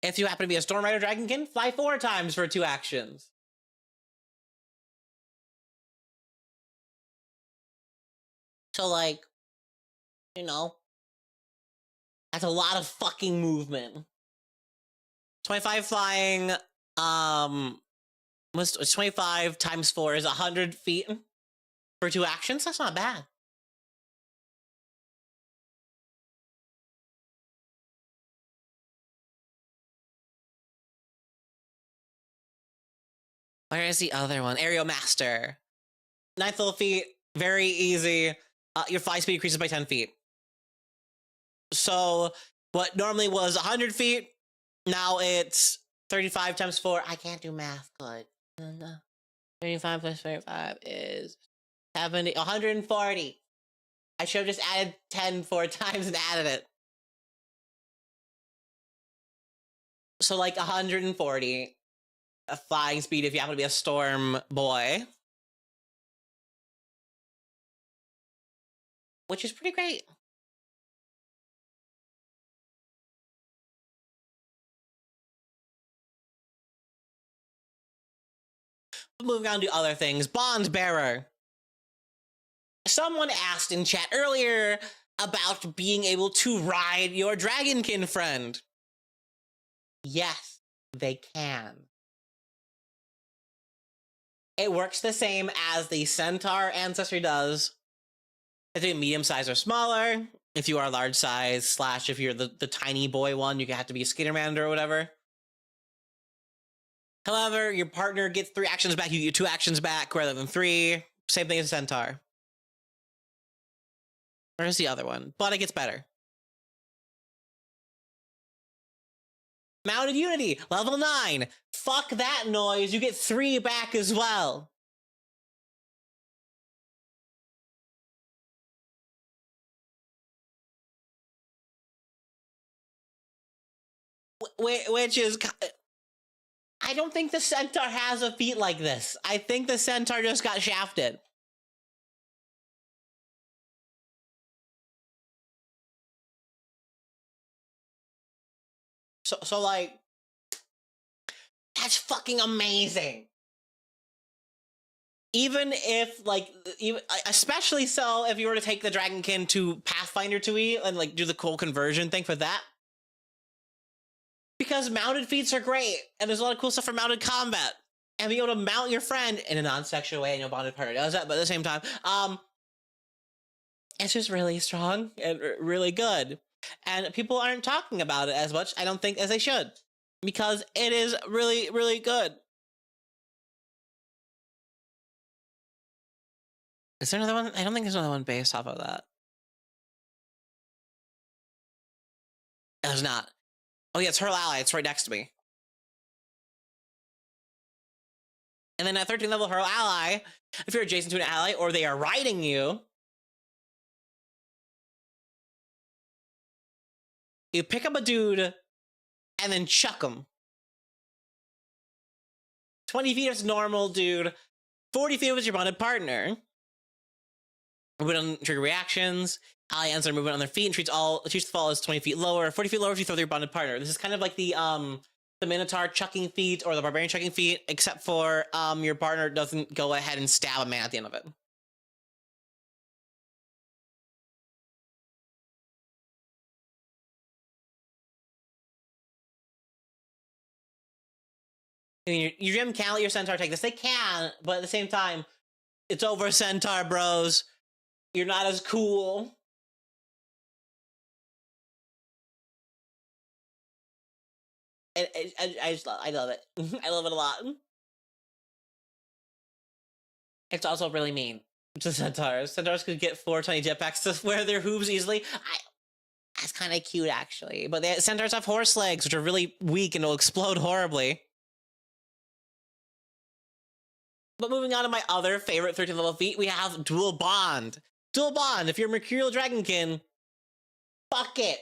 [SPEAKER 1] If you happen to be a Storm Rider Dragonkin, fly 4 times for 2 actions. So like, you know, that's a lot of fucking movement. 25 flying, what's 25 times 4 is 100 feet for 2 actions? That's not bad. Where is the other one? Aerial Master. 9th level feat, very easy. Your fly speed increases by 10 feet. So what normally was 100 feet, now it's 35 times 4. I can't do math good. 35 plus 35 is 70, 140. I should have just added 10 4 times and added it. So like 140 a flying speed if you happen to be a storm boy. Which is pretty great. Moving on to other things. Bond Bearer. Someone asked in chat earlier about being able to ride your Dragonkin friend. Yes, they can. It works the same as the Centaur ancestry does. If you're medium size or smaller, if you are large size, / if you're the tiny boy one, you have to be a Skitterman or whatever. However, your partner gets 3 actions back, you get 2 actions back rather than 3. Same thing as Centaur. Where's the other one? But it gets better. Mounted Unity, level 9. Fuck that noise, you get 3 back as well. Which is... I don't think the Centaur has a feat like this. I think the Centaur just got shafted. So like, that's fucking amazing. Even if, like, especially so if you were to take the Dragonkin to Pathfinder 2E and, like, do the cool conversion thing for that. Because mounted feats are great, and there's a lot of cool stuff for mounted combat. And being able to mount your friend in a non-sexual way, and your bonded partner does that, but at the same time, It's just really strong and really good. And people aren't talking about it as much, I don't think, as they should. Because it is really, really good. Is there another one? I don't think there's another one based off of that. There's not. Oh yeah, it's her ally. It's right next to me. And then at 13th level, her ally, if you're adjacent to an ally or they are riding you, you pick up a dude and then chuck him. 20 feet is normal, dude. 40 feet was your bonded partner. Movement on trigger reactions. Ally ends their movement on their feet and treats the fall as 20 feet lower. 40 feet lower if you throw your bonded partner. This is kind of like the Minotaur chucking feet or the Barbarian chucking feet, except for your partner doesn't go ahead and stab a man at the end of it. I mean, your gym can't let your centaur take this. They can, but at the same time, it's over centaur, bros. You're not as cool. And I love it. I love it a lot. It's also really mean to centaurs. Centaurs could get 4 tiny jetpacks to wear their hooves easily. That's kind of cute, actually. But centaurs have horse legs, which are really weak and will explode horribly. But moving on to my other favorite 13th level feat, we have Dual Bond. Dual Bond, if you're Mercurial Dragonkin, fuck it.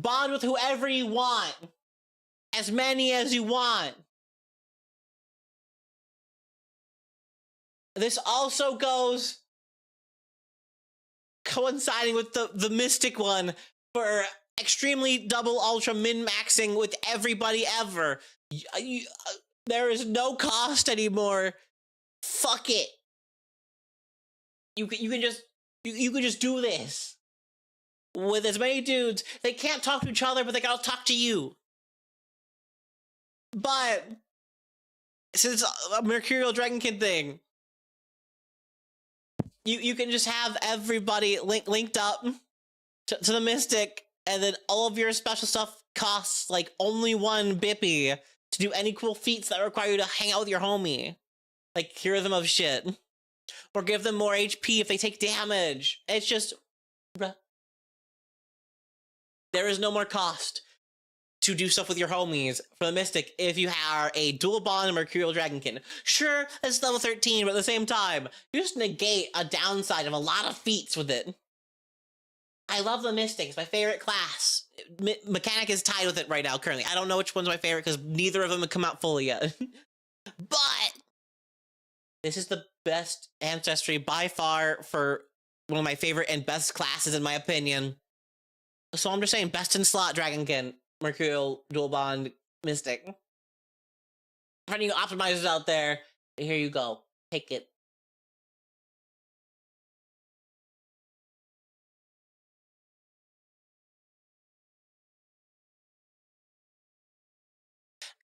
[SPEAKER 1] Bond with whoever you want. As many as you want. This also goes coinciding with the Mystic one for extremely double ultra min-maxing with everybody ever. There is no cost anymore. Fuck it. You can just do this with as many dudes. They can't talk to each other, but they can all talk to you. But since a Mercurial Dragonkin thing, you can just have everybody linked up to the Mystic, and then all of your special stuff costs like only 1 bippy to do any cool feats that require you to hang out with your homie. Like cure them of shit. Or give them more HP if they take damage. It's just... There is no more cost to do stuff with your homies for the Mystic if you are a dual bond Mercurial Dragonkin. Sure, it's level 13, but at the same time, you just negate a downside of a lot of feats with it. I love the Mystic. It's my favorite class. Mechanic is tied with it right now, currently. I don't know which one's my favorite because neither of them have come out fully yet. But this is the best ancestry by far for one of my favorite and best classes, in my opinion. So I'm just saying, best in slot Dragonkin, Mercurial, Dual Bond, Mystic. For any optimizers out there, here you go. Take it.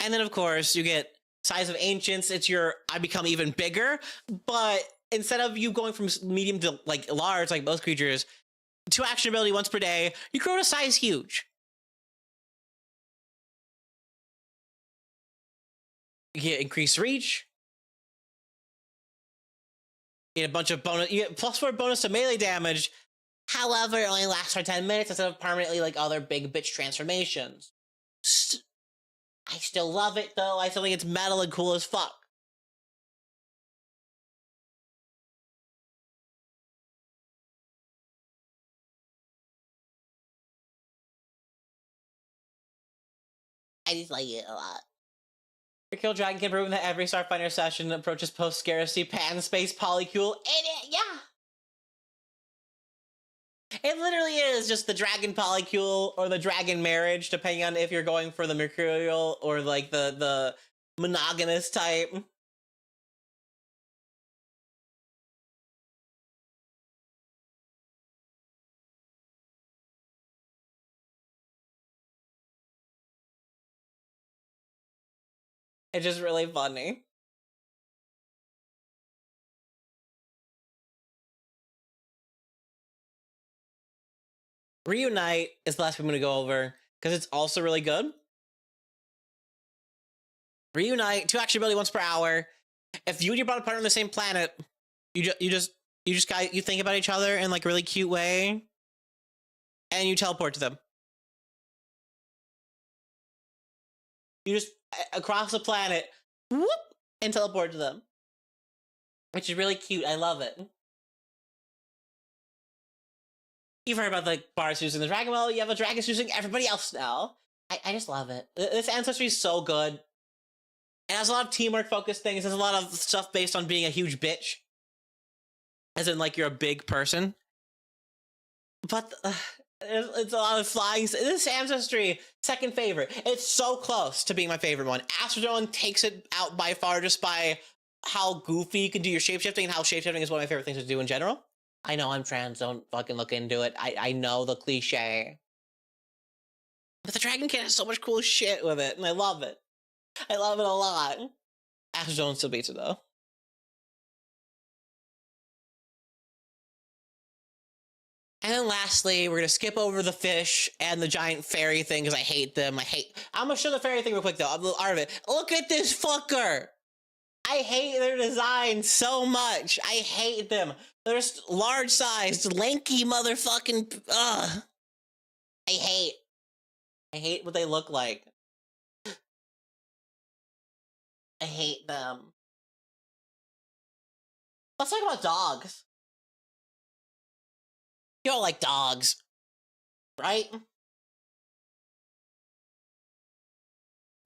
[SPEAKER 1] And then, of course, you get Size of Ancients. It's your I become even bigger, but instead of you going from medium to like large, like most creatures, 2 action ability once per day, you grow to size huge. You get increased reach. You get a bunch of bonus. You get +4 bonus to melee damage. However, it only lasts for 10 minutes instead of permanently like other big bitch transformations. I still love it though. I still think it's metal and cool as fuck. I just like it a lot. Your Kill Dragon can prove that every Starfinder session approaches post-scarcity pan space polycule. Yeah. It literally is just the dragon polycule or the dragon marriage, depending on if you're going for the mercurial or like the monogamous type. It's just really funny. Reunite is the last I'm going to go over because it's also really good. Reunite, 2 action ability once per hour. If you and your partner on the same planet, you think about each other in like a really cute way, and you teleport to them. You just across the planet, whoop, and teleport to them, which is really cute. I love it. You've heard about the bars using the dragon. Well, you have a dragon using everybody else now. I just love it. This ancestry is so good. It has a lot of teamwork focused things. There's a lot of stuff based on being a huge bitch, as in like you're a big person. But it's a lot of flying. This ancestry, second favorite. It's so close to being my favorite one. Astrozoan takes it out by far just by how goofy you can do your shapeshifting, and how shapeshifting is one of my favorite things to do in general. I know I'm trans, don't fucking look into it. I know the cliche. But the Dragonkin has so much cool shit with it, and I love it. I love it a lot. Astrozoan still beats it, though. And then lastly, we're gonna skip over the fish and the giant fairy thing, because I hate them. I'm gonna show the fairy thing real quick, though. I'm a little out of it. Look at this fucker! I hate their design so much. I hate them. They're large-sized, lanky motherfucking... Ugh. I hate what they look like. I hate them. Let's talk about dogs. You all like dogs, right?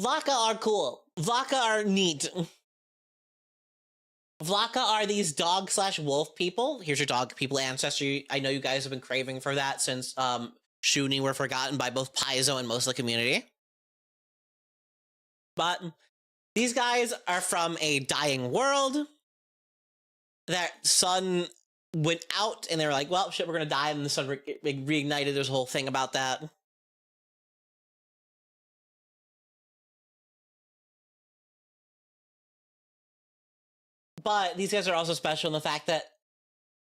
[SPEAKER 1] Vlaka are cool. Vlaka are neat. Vlaka are these dog/wolf people. Here's your dog people ancestry. I know you guys have been craving for that since Shuni were forgotten by both Paizo and most of the community. But these guys are from a dying world. That sun went out and they were like, well, shit, we're gonna die, and the sun reignited. There's a whole thing about that. But these guys are also special in the fact that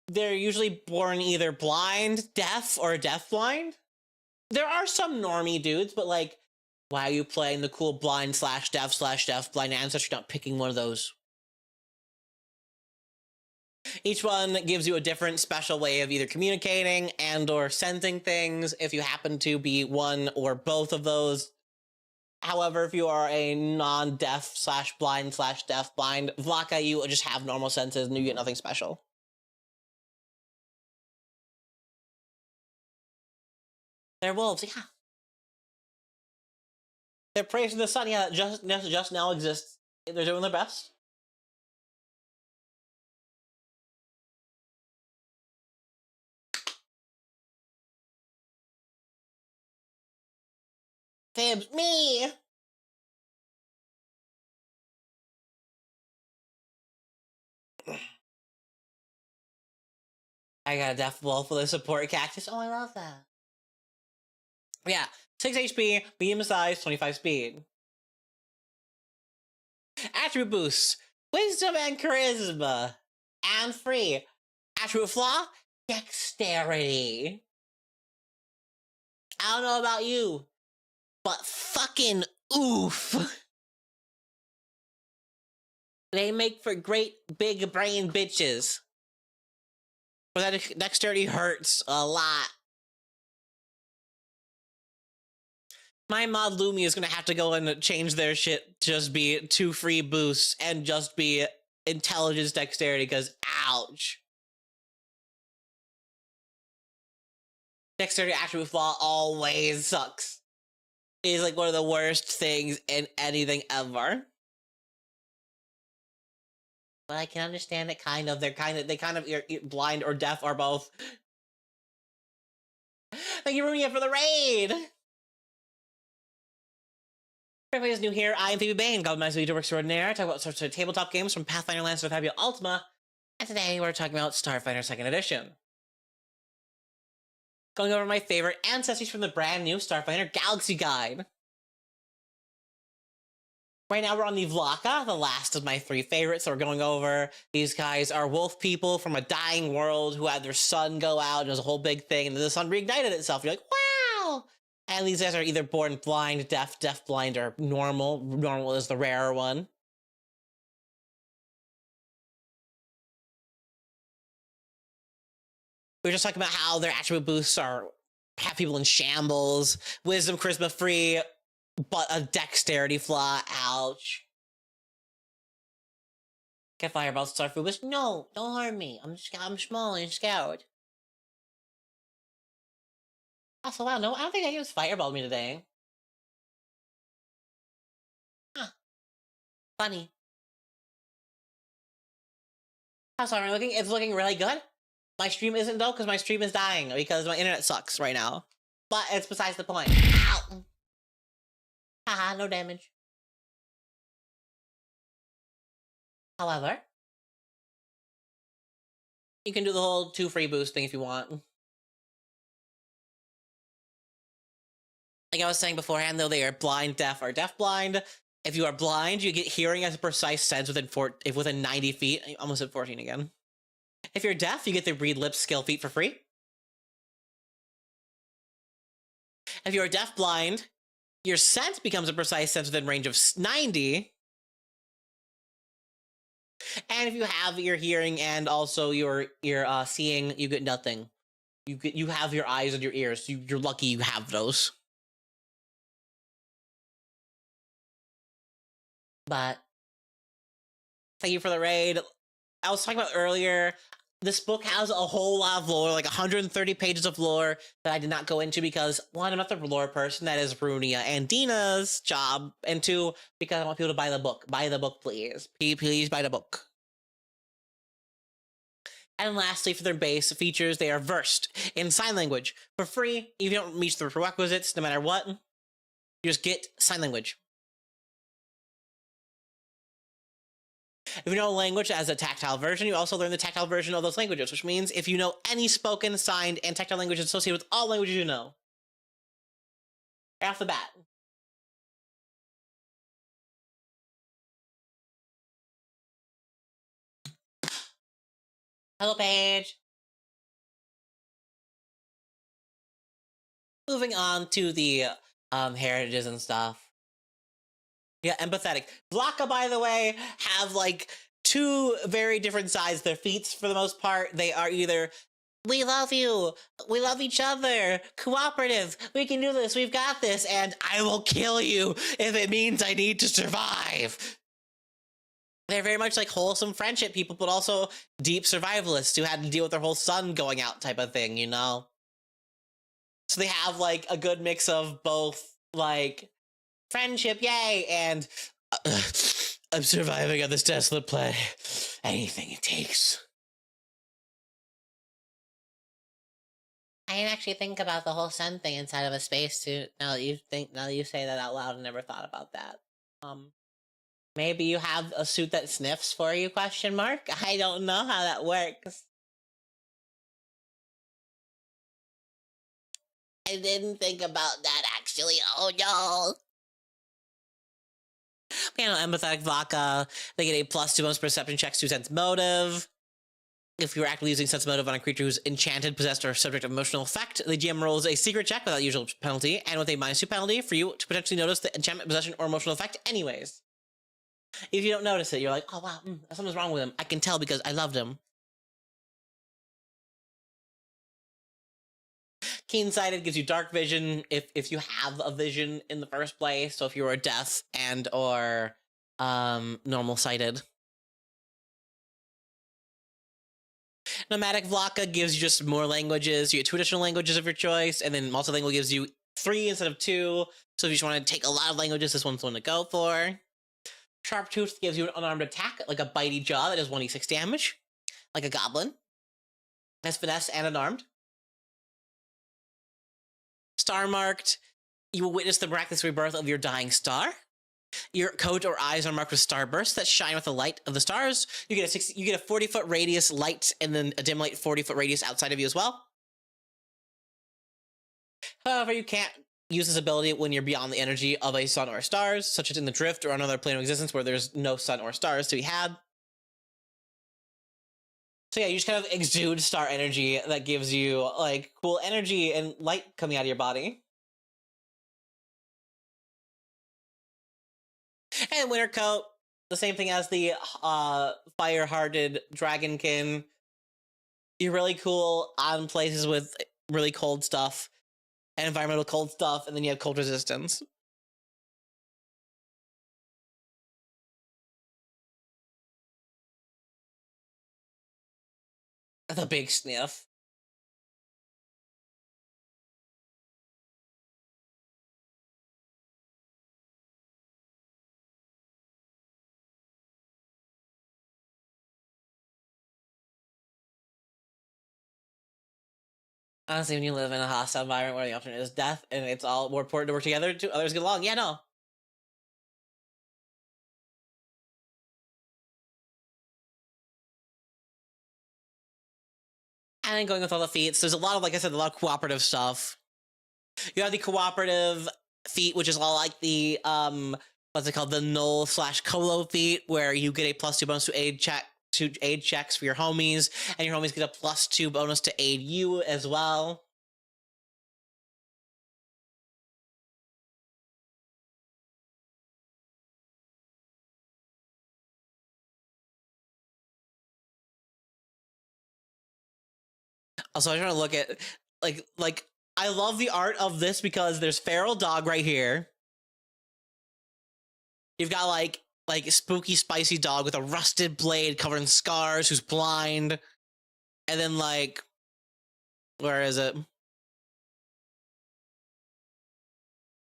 [SPEAKER 1] they're usually born either blind, deaf, or deafblind. There are some normie dudes, but like, why are you playing the cool blind/deaf/deafblind ancestry, not picking one of those? Each one gives you a different special way of either communicating and or sensing things if you happen to be one or both of those. However, if you are a non-deaf/blind/deafblind, Vlaka, you just have normal senses and you get nothing special. They're wolves, yeah. They're praising the sun, yeah, just now exists. They're doing their best. Fibs, me! I got a deaf wolf with a support cactus. Oh, I love that. Yeah, 6 HP, medium size, 25 speed. Attribute boosts, wisdom and charisma. And free. Attribute flaw, dexterity. I don't know about you, but fucking oof. They make for great big brain bitches. But that dexterity hurts a lot. My mod Lumi is gonna have to go and change their shit to just be 2 free boosts and just be intelligence dexterity, because ouch. Dexterity attribute flaw always sucks. It is like one of the worst things in anything ever. But I can understand it kind of. They kind of blind or deaf or both. Thank you, Runia, for the raid! If anybody's new here, I am Phoebe Bane, Goblin YouTuber extraordinaire. Talk about sorts of tabletop games from Pathfinder Lands to Fabio Ultima. And today we're talking about Starfinder 2nd Edition. Going over my favorite ancestries from the brand new Starfinder Galaxy Guide. Right now we're on the Vlaka, the last of my 3 favorites. So we're going over. These guys are wolf people from a dying world who had their sun go out, and it was a whole big thing, and then the sun reignited itself. You're like, wow! And these guys are either born blind, deaf, blind, or normal. Normal is the rarer one. We were just talking about how their attribute boosts have people in shambles, wisdom, charisma free, but a dexterity flaw. Ouch. Get fireball, Starfinder Galaxy. No, don't harm me. I'm small and scared. Also, wow, no, I don't think I used fireball me today. Huh. Funny. How's it looking? It's looking really good. My stream isn't though, because my stream is dying because my internet sucks right now. But it's besides the point. Ow! Haha, no damage. However, you can do the whole 2 free boost thing if you want. Like I was saying beforehand, though, they are blind, deaf, or deaf-blind. If you are blind, you get hearing as a precise sense within 90 feet. I almost said 14 again. If you're deaf, you get the read lips skill feat for free. If you're deaf-blind, your sense becomes a precise sense within range of 90. And if you have your hearing and also your seeing, you get nothing. You have your eyes and your ears. You're lucky you have those. But thank you for the raid. I was talking about earlier, this book has a whole lot of lore, like 130 pages of lore that I did not go into because, 1, I'm not the lore person. That is Runia and Dina's job. And 2, because I want people to buy the book. Buy the book, please. Please buy the book. And lastly, for their base features, they are versed in sign language. For free, if you don't meet the prerequisites, no matter what, you just get sign language. If you know a language as a tactile version, you also learn the tactile version of those languages, which means if you know any spoken, signed, and tactile languages associated with all languages you know. Right off the bat. Hello, Paige. Moving on to the heritages and stuff. Yeah, empathetic. Vlaka, by the way, have like 2 very different sides. Their feats, for the most part, they are either, we love you, we love each other, cooperative, we can do this, we've got this, and I will kill you if it means I need to survive. They're very much like wholesome friendship people, but also deep survivalists who had to deal with their whole sun going out type of thing, you know? So they have like a good mix of both, like, friendship, yay, and I'm surviving on this desolate planet. Anything it takes. I didn't actually think about the whole sun thing inside of a spacesuit. Now that you say that out loud, I never thought about that. Maybe you have a suit that sniffs for you, question mark? I don't know how that works. I didn't think about that, actually. Oh, no. You know, empathetic Vlaka, they get a +2 bonus perception checks to sense motive. If you're actively using sense motive on a creature who's enchanted, possessed, or subject of emotional effect, the GM rolls a secret check without usual penalty, and with a -2 penalty for you to potentially notice the enchantment, possession, or emotional effect anyways. If you don't notice it, you're like, oh wow, something's wrong with him. I can tell because I loved him. Keen-sighted gives you dark vision if you have a vision in the first place. So if you are deaf and or normal-sighted. Nomadic Vlaka gives you just more languages. You get 2 additional languages of your choice, and then multilingual gives you 3 instead of 2. So if you just want to take a lot of languages, this one's the one to go for. Sharp Tooth gives you an unarmed attack, like a bitey jaw that does 1d6 damage, like a goblin. Has finesse and unarmed. Star Marked, you will witness the miraculous rebirth of your dying star. Your coat or eyes are marked with starbursts that shine with the light of the stars. You get a 40-foot radius light, and then a dim light 40-foot radius outside of you as well. However, you can't use this ability when you're beyond the energy of a sun or stars, such as in the drift or another plane of existence where there's no sun or stars to be had. So yeah, you just kind of exude star energy that gives you like cool energy and light coming out of your body. And Winter Coat, the same thing as the fire-hearted Dragonkin. You're really cool on places with really cold stuff and environmental cold stuff, and then you have cold resistance. The big sniff. Honestly, when you live in a hostile environment where the option is death and it's all more important to work together to others get along, yeah, no. And then going with all the feats, there's a lot of, like I said, a lot of cooperative stuff. You have the cooperative feat, which is all like the what's it called, the null / colo feat, where you get a +2 bonus to aid checks for your homies, and your homies get a +2 bonus to aid you as well. Also, I'm trying to look at like I love the art of this because there's feral dog right here. You've got like spooky spicy dog with a rusted blade covered in scars who's blind, and then like where is it?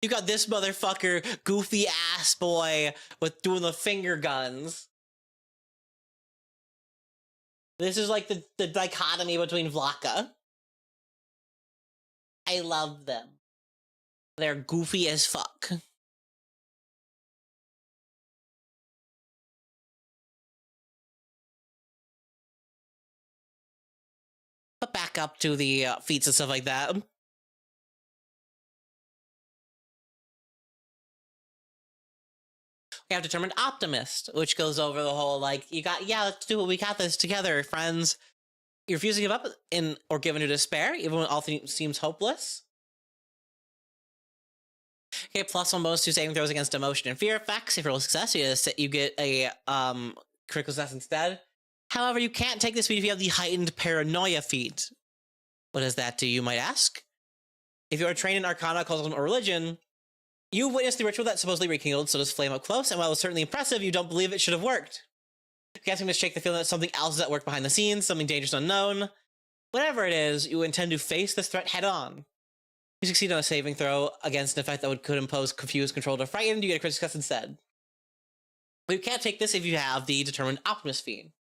[SPEAKER 1] You got this motherfucker, goofy ass boy with doing the finger guns. This is like the dichotomy between Vlaka. I love them. They're goofy as fuck. But back up to the feats and stuff like that. We have Determined Optimist, which goes over the whole like, let's do it. We got this together, friends. You refuse to give up or give into despair, even when all seems hopeless. Okay, +1 bonus to saving throws against emotion and fear effects. If you roll success, you get a critical success instead. However, you can't take this feat if you have the heightened paranoia feat. What does that do, you might ask? If you are trained in Arcana, Occultism, or Religion, you witnessed the ritual that supposedly rekindled Soda's flame up close, and while it was certainly impressive, you don't believe it should have worked. You can't seem to shake the feeling that something else is at work behind the scenes, something dangerous unknown. Whatever it is, you intend to face this threat head on. You succeed on a saving throw against an effect that could impose confused, controlled, or frightened, you get a critical success instead. But you can't take this if you have the Determined Optimist feat.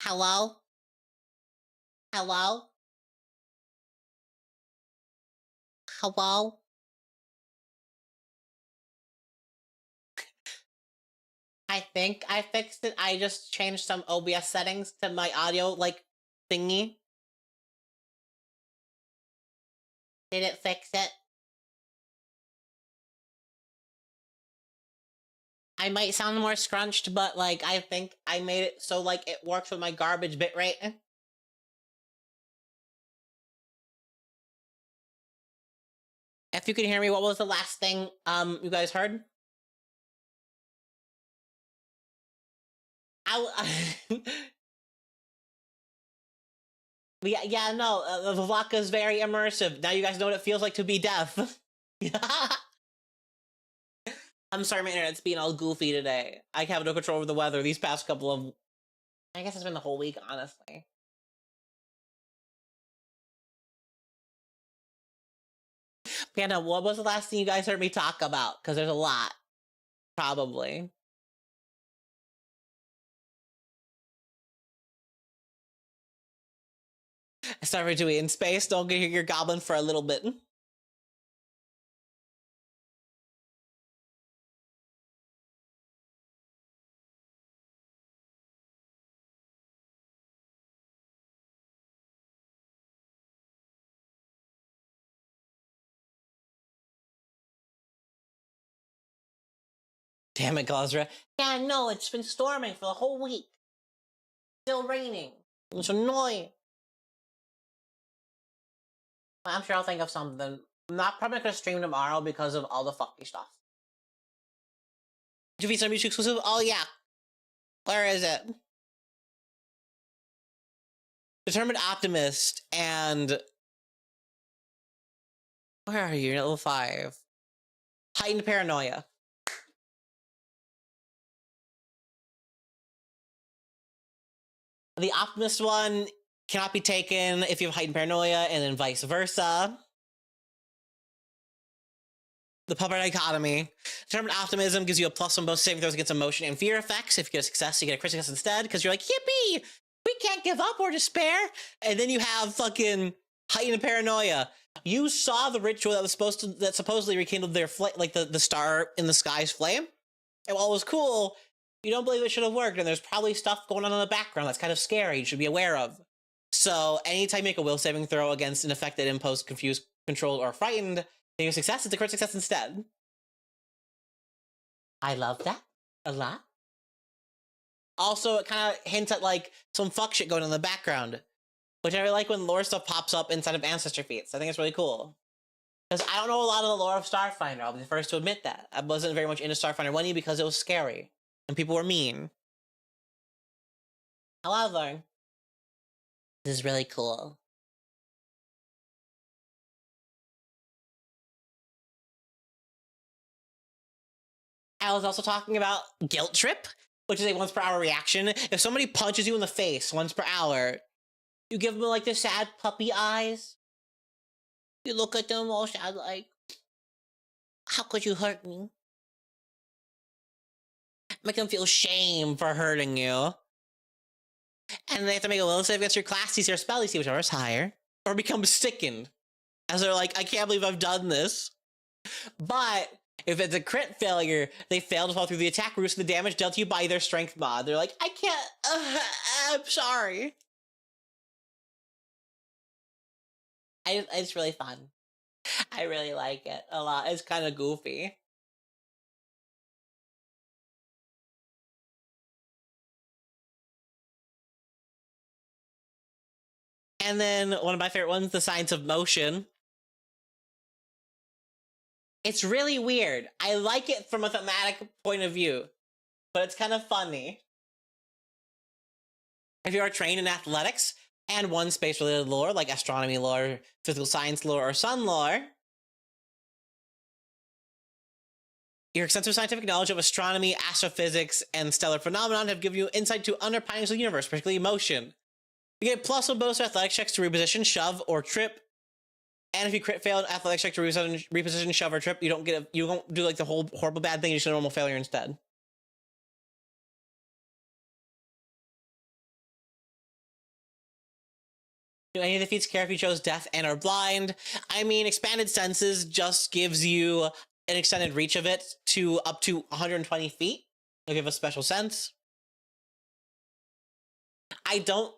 [SPEAKER 1] Hello? Hello? Hello? I think I fixed it. I just changed some OBS settings to my audio, like, thingy. Did it fix it? I might sound more scrunched, but, like, I think I made it so, like, it works with my garbage bitrate. If you can hear me, what was the last thing, you guys heard? Yeah, no, Vlaka is very immersive. Now you guys know what it feels like to be deaf. I'm sorry, my internet's being all goofy today. I have no control over the weather these past couple of... I guess it's been the whole week, honestly. Panda, what was the last thing you guys heard me talk about? Because there's a lot. Probably. Sorry to be in space. Don't get your goblin for a little bit. Damn it, Gosra. Yeah, no, it's been storming for the whole week. Still raining. It's annoying. I'm sure I'll think of something. I'm not probably gonna stream tomorrow because of all the fucky stuff. To be some music exclusive? Oh yeah. Where is it? Determined Optimist and... Where are you? You're at level 5. Heightened Paranoia. The Optimist one cannot be taken if you have Heightened Paranoia, and then vice versa. The Puppet Dichotomy. Determined Optimism gives you a +1 both saving throws against emotion and fear effects. If you get a success, you get a crit success instead, because you're like, yippee! We can't give up or despair! And then you have fucking Heightened Paranoia. You saw the ritual that supposedly rekindled their like the star in the sky's flame. And while it was cool, you don't believe it should have worked, and there's probably stuff going on in the background that's kind of scary you should be aware of. So anytime you make a will saving throw against an effect that imposed confused, controlled, or frightened, your success is a crit success instead. I love that a lot. Also, it kind of hints at like some fuck shit going on in the background, which I really like when lore stuff pops up inside of ancestry feats. I think it's really cool. Because I don't know a lot of the lore of Starfinder. I'll be the first to admit that. I wasn't very much into Starfinder 1E because it was scary. And people were mean. However, this is really cool. I was also talking about Guilt Trip, which is a once per hour reaction. If somebody punches you in the face once per hour, you give them like the sad puppy eyes. You look at them all sad like, how could you hurt me? Make them feel shame for hurting you. And they have to make a will save against your class DC or spell DC, whichever is higher. Or become sickened. As they're like, I can't believe I've done this. But if it's a crit failure, they fail to follow through the attack rules, the damage dealt to you by their strength mod. They're like, I can't, I'm sorry. It's really fun. I really like it a lot. It's kind of goofy. And then one of my favorite ones, the Science of Motion. It's really weird. I like it from a thematic point of view, but it's kind of funny. If you are trained in athletics and one space-related lore, like astronomy lore, physical science lore, or sun lore, your extensive scientific knowledge of astronomy, astrophysics, and stellar phenomenon have given you insight to underpinnings of the universe, particularly motion. You get +1 bonus to athletic checks to reposition, shove, or trip. And if you crit fail an athletic check to reposition, shove, or trip, you don't do like the whole horrible bad thing. You just do a normal failure instead. Do any of the feats care if you chose deaf and or blind? I mean, expanded senses just gives you an extended reach of it to up to 120 feet. It'll give a special sense. I don't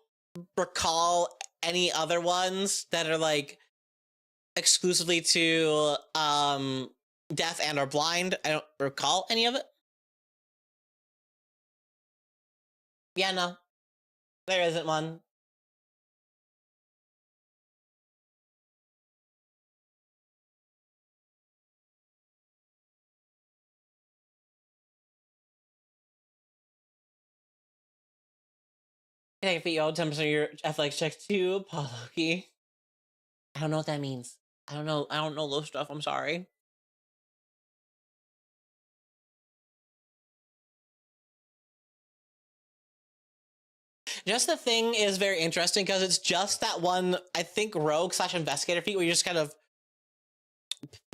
[SPEAKER 1] recall any other ones that are like exclusively to deaf and or blind. I don't recall any of it. Yeah, no. There isn't one. Can I beat you all 10% of your athletics check too, Paloki? I don't know what that means. I don't know low stuff, I'm sorry. Just the thing is very interesting because it's just that one, I think, rogue / investigator feat where you just kind of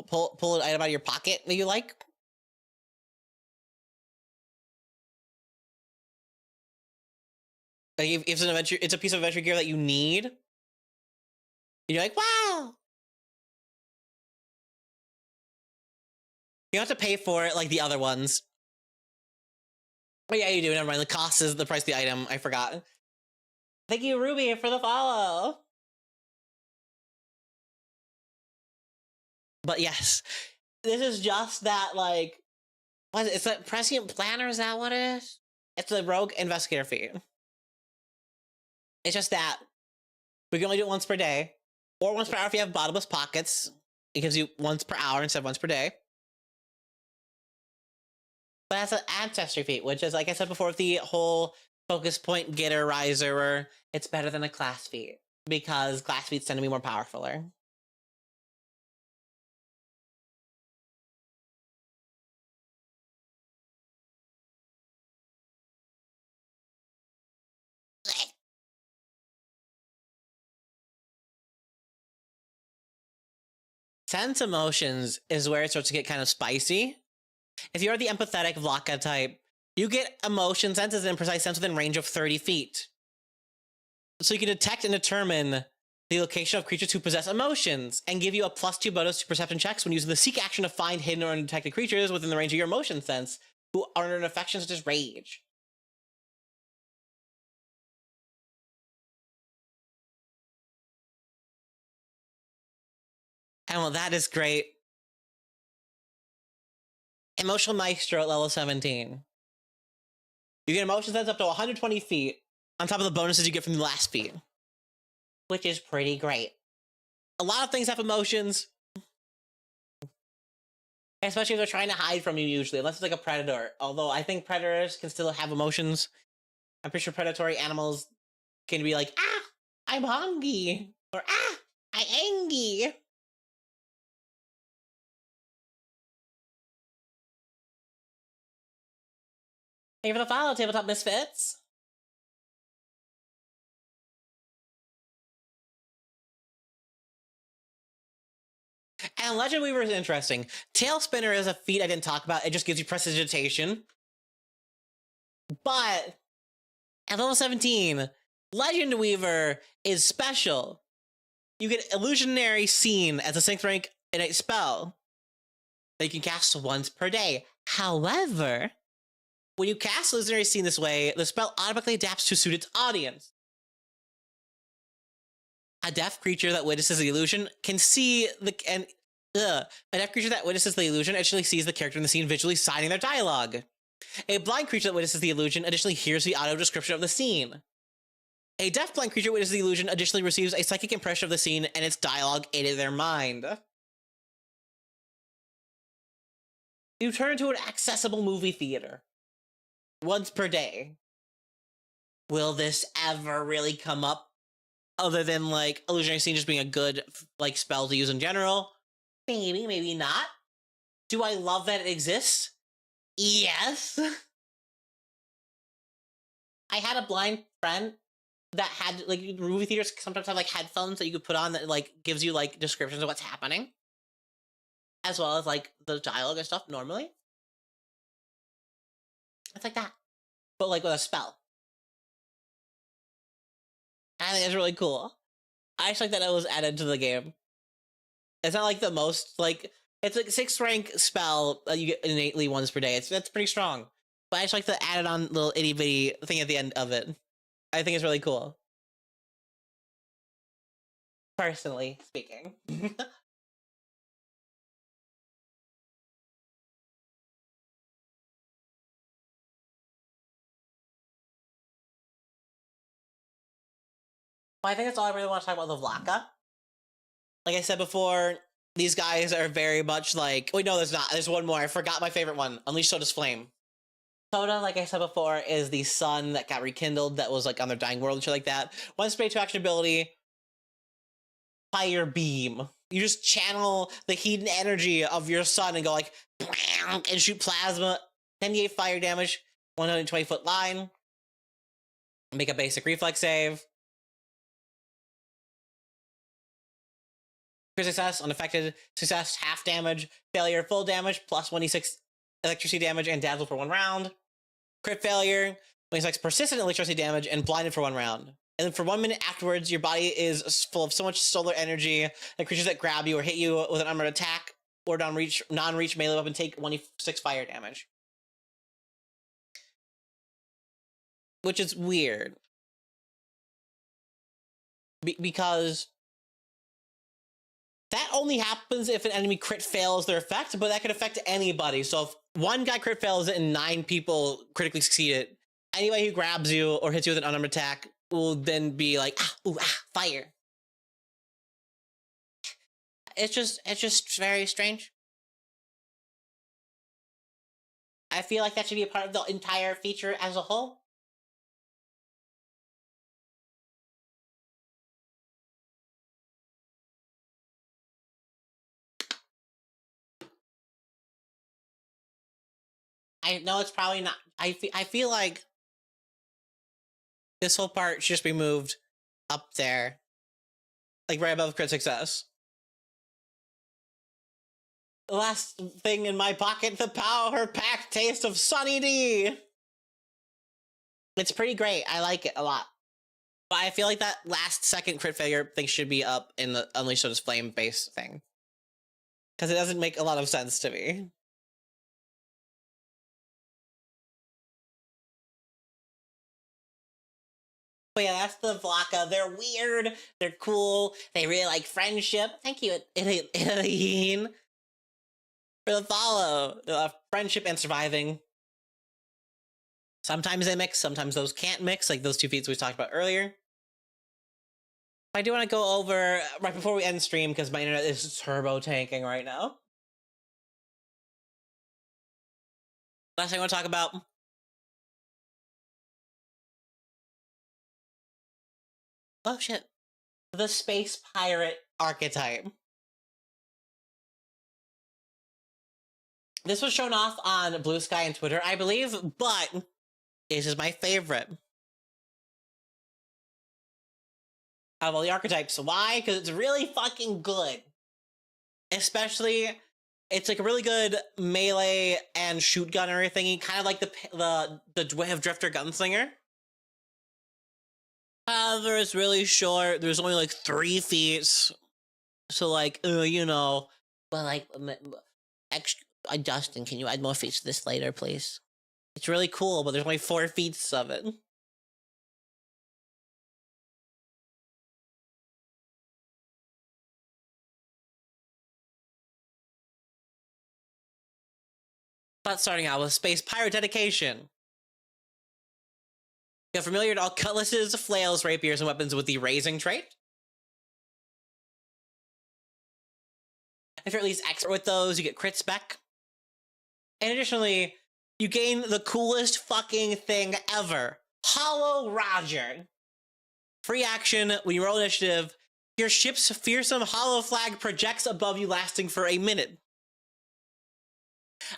[SPEAKER 1] pull an item out of your pocket that you like. Like if it's an adventure, it's a piece of adventure gear that you need. And you're like, wow. You don't have to pay for it like the other ones. Oh yeah, you do. Never mind. The cost is the price of the item. I forgot. Thank you, Ruby, for the follow. But yes, this is just that, like, what is it? It's a prescient planner, is that what it is? It's a rogue investigator feat. It's just that we can only do it once per day, or once per hour if you have bottomless pockets. It gives you once per hour instead of once per day. But that's an ancestry feat, which is, like I said before, with the whole focus point getter riser, it's better than a class feat because class feats tend to be more powerful. Sense emotions is where it starts to get kind of spicy. If you're the empathetic Vlaka type, you get emotion senses and precise sense within range of 30 feet. So you can detect and determine the location of creatures who possess emotions and give you a +2 bonus to perception checks when using the seek action to find hidden or undetected creatures within the range of your emotion sense who are under an affection such as rage. And well, that is great. Emotional Maestro at level 17. You get emotion sense up to 120 feet on top of the bonuses you get from the last feat, which is pretty great. A lot of things have emotions, especially if they're trying to hide from you usually, unless it's like a predator. Although I think predators can still have emotions. I'm pretty sure predatory animals can be like, ah, I'm hungry, or ah, I'm angry. Thank you for the follow, Tabletop Misfits. And Legend Weaver is interesting. Tail Spinner is a feat I didn't talk about. It just gives you prestidigitation. But at level 17, Legend Weaver is special. You get Illusionary Scene as a 6th rank innate spell that you can cast once per day. However, when you cast Illusionary Scene this way, the spell automatically adapts to suit its audience. A deaf creature that witnesses the illusion can see a deaf creature that witnesses the illusion actually sees the character in the scene visually signing their dialogue. A blind creature that witnesses the illusion additionally hears the audio description of the scene. A deaf-blind creature witnesses the illusion additionally receives a psychic impression of the scene and its dialogue into their mind. You turn into an accessible movie theater once per day. Will this ever really come up? Other than like illusionary scene just being a good like spell to use in general? Maybe, maybe not. Do I love that it exists? Yes. I had a blind friend that had like movie theaters sometimes have like headphones that you could put on that like gives you like descriptions of what's happening, as well as like the dialogue and stuff normally. It's like that, but like with a spell. I think it's really cool. I just like that it was added to the game. It's not like the most, like, it's like 6th rank spell that you get innately once per day. That's pretty strong. But I just like the added on little itty bitty thing at the end of it. I think it's really cool. Personally speaking. Well, I think that's all I really want to talk about the Vlaka. Like I said before, these guys are very much like... Wait, no, there's not. There's one more. I forgot my favorite one. Unleash Soda's Flame. Soda, like I said before, is the sun that got rekindled that was like on their dying world and shit like that. One spray to action ability, Fire Beam. You just channel the heat and energy of your sun and go like... and shoot plasma. 10d8 fire damage. 120-foot line. Make a basic reflex save. Crit success, unaffected. Success, half damage. Failure, full damage, plus 1d6 electricity damage and dazzle for 1 round. Crit failure, 26 persistent electricity damage and blinded for 1 round. And then for 1 minute afterwards, your body is full of so much solar energy that creatures that grab you or hit you with an armored attack or non-reach melee weapon take 1d6 fire damage. Which is weird. Because that only happens if an enemy crit fails their effect, but that could affect anybody. So if one guy crit fails it and 9 people critically succeed it, anybody who grabs you or hits you with an unarmed attack will then be like, fire. It's just very strange. I feel like that should be a part of the entire feature as a whole. I know it's probably not. I feel like this whole part should just be moved up there, like right above crit success. The last thing in my pocket, the power pack taste of Sunny D. It's pretty great. I like it a lot. But I feel like that last second crit failure thing should be up in the Unleash Soda's Flame base thing. Because it doesn't make a lot of sense to me. But yeah, that's the Vlaka. They're weird. They're cool. They really like friendship. Thank you, Eileen, for the follow. Friendship and surviving. Sometimes they mix. Sometimes those can't mix, like those 2 feats we talked about earlier. I do want to go over, right before we end stream, because my internet is turbo tanking right now. Last thing I want to talk about. Oh shit. The Space Pirate archetype. This was shown off on Blue Sky and Twitter, I believe, but this is my favorite out of all the archetypes. Why? Because it's really fucking good. Especially, it's like a really good melee and shoot gunner thingy, kind of like the Drifter Gunslinger. However, it's really short. There's only like 3 feats. So like, you know, but like, Dustin, can you add more feats to this later, please? It's really cool, but there's only 4 feats of it. But starting out with Space Pirate Dedication. Get familiar to all cutlasses, flails, rapiers, and weapons with the raising trait. If you're at least expert with those, you get crit spec. And additionally, you gain the coolest fucking thing ever. Hollow Roger. Free action, when you roll initiative, your ship's fearsome hollow flag projects above you, lasting for a minute.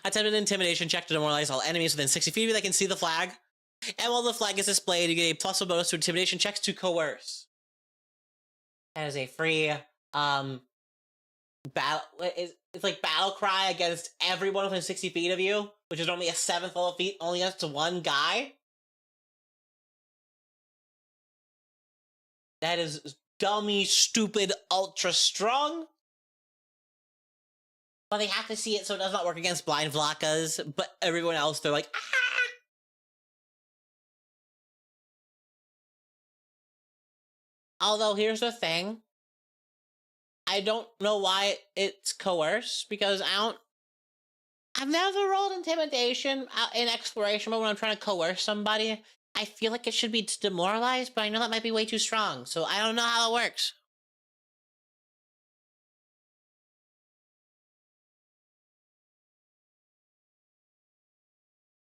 [SPEAKER 1] Attempt an intimidation check to demoralize all enemies within 60 feet of you that can see the flag. And while the flag is displayed, you get a +1 bonus to intimidation checks to coerce. That is a free battle. It's like battle cry against everyone within 60 feet of you, which is only a 7th level feat, only up to 1 guy. That is dummy, stupid, ultra strong. But they have to see it so it does not work against blind Vlakas, but everyone else, they're like, ah! Although, here's the thing. I don't know why it's coerced, because I've never rolled intimidation in exploration mode when I'm trying to coerce somebody. I feel like it should be demoralized, but I know that might be way too strong, so I don't know how it works.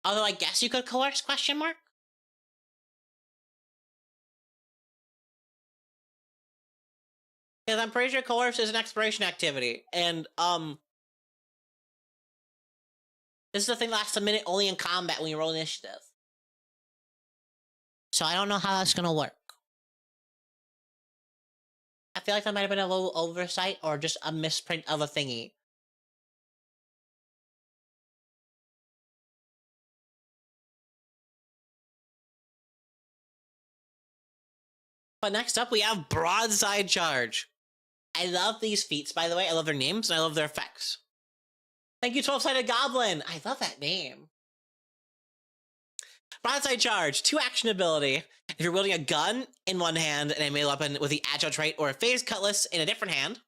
[SPEAKER 1] Although I guess you could coerce, question mark? Because I'm pretty sure coerce is an exploration activity, and this is the thing that lasts a minute only in combat when you roll initiative. So I don't know how that's gonna work. I feel like that might have been a little oversight or just a misprint of a thingy. But next up, we have Broadside Charge. I love these feats, by the way. I love their names, and I love their effects. Thank you, 12-Sided Goblin! I love that name. Broadside Charge, 2-action ability. If you're wielding a gun in one hand and a melee weapon with the agile trait or a phase cutlass in a different hand,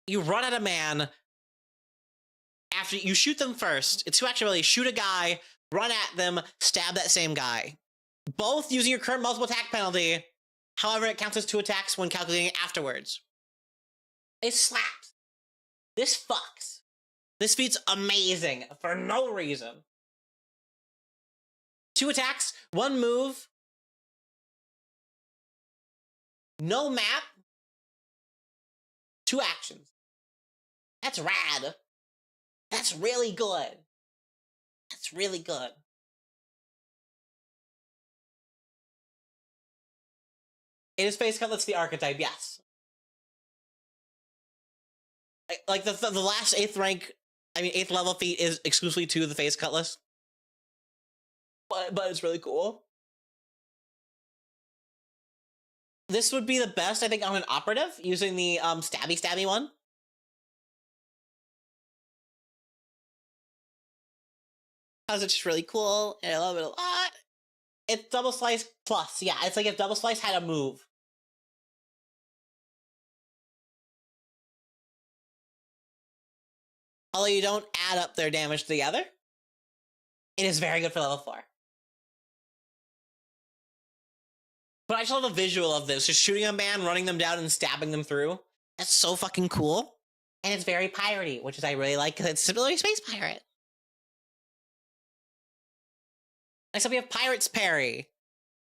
[SPEAKER 1] you run at a man after you shoot them first. It's 2-action ability. Shoot a guy, run at them, stab that same guy. Both using your current multiple attack penalty. However, it counts as 2 attacks when calculating it afterwards. It slaps. This fucks. This feat's amazing for no reason. 2 attacks, 1 move, no map, 2 actions. That's rad. That's really good. That's really good. It is Phase Cutlass the archetype, yes. Like the last 8th level feat is exclusively to the Phase Cutlass. But it's really cool. This would be the best, I think, on an operative, using the stabby one. Because it's just really cool, and I love it a lot. It's Double Slice plus, yeah, it's like if Double Slice had a move. Although you don't add up their damage together. It is very good for level 4. But I just love the visual of this. Just shooting a man, running them down, and stabbing them through. That's so fucking cool. And it's very piratey, which is I really like, because it's similarly Space Pirate. Next up, we have Pirate's Parry.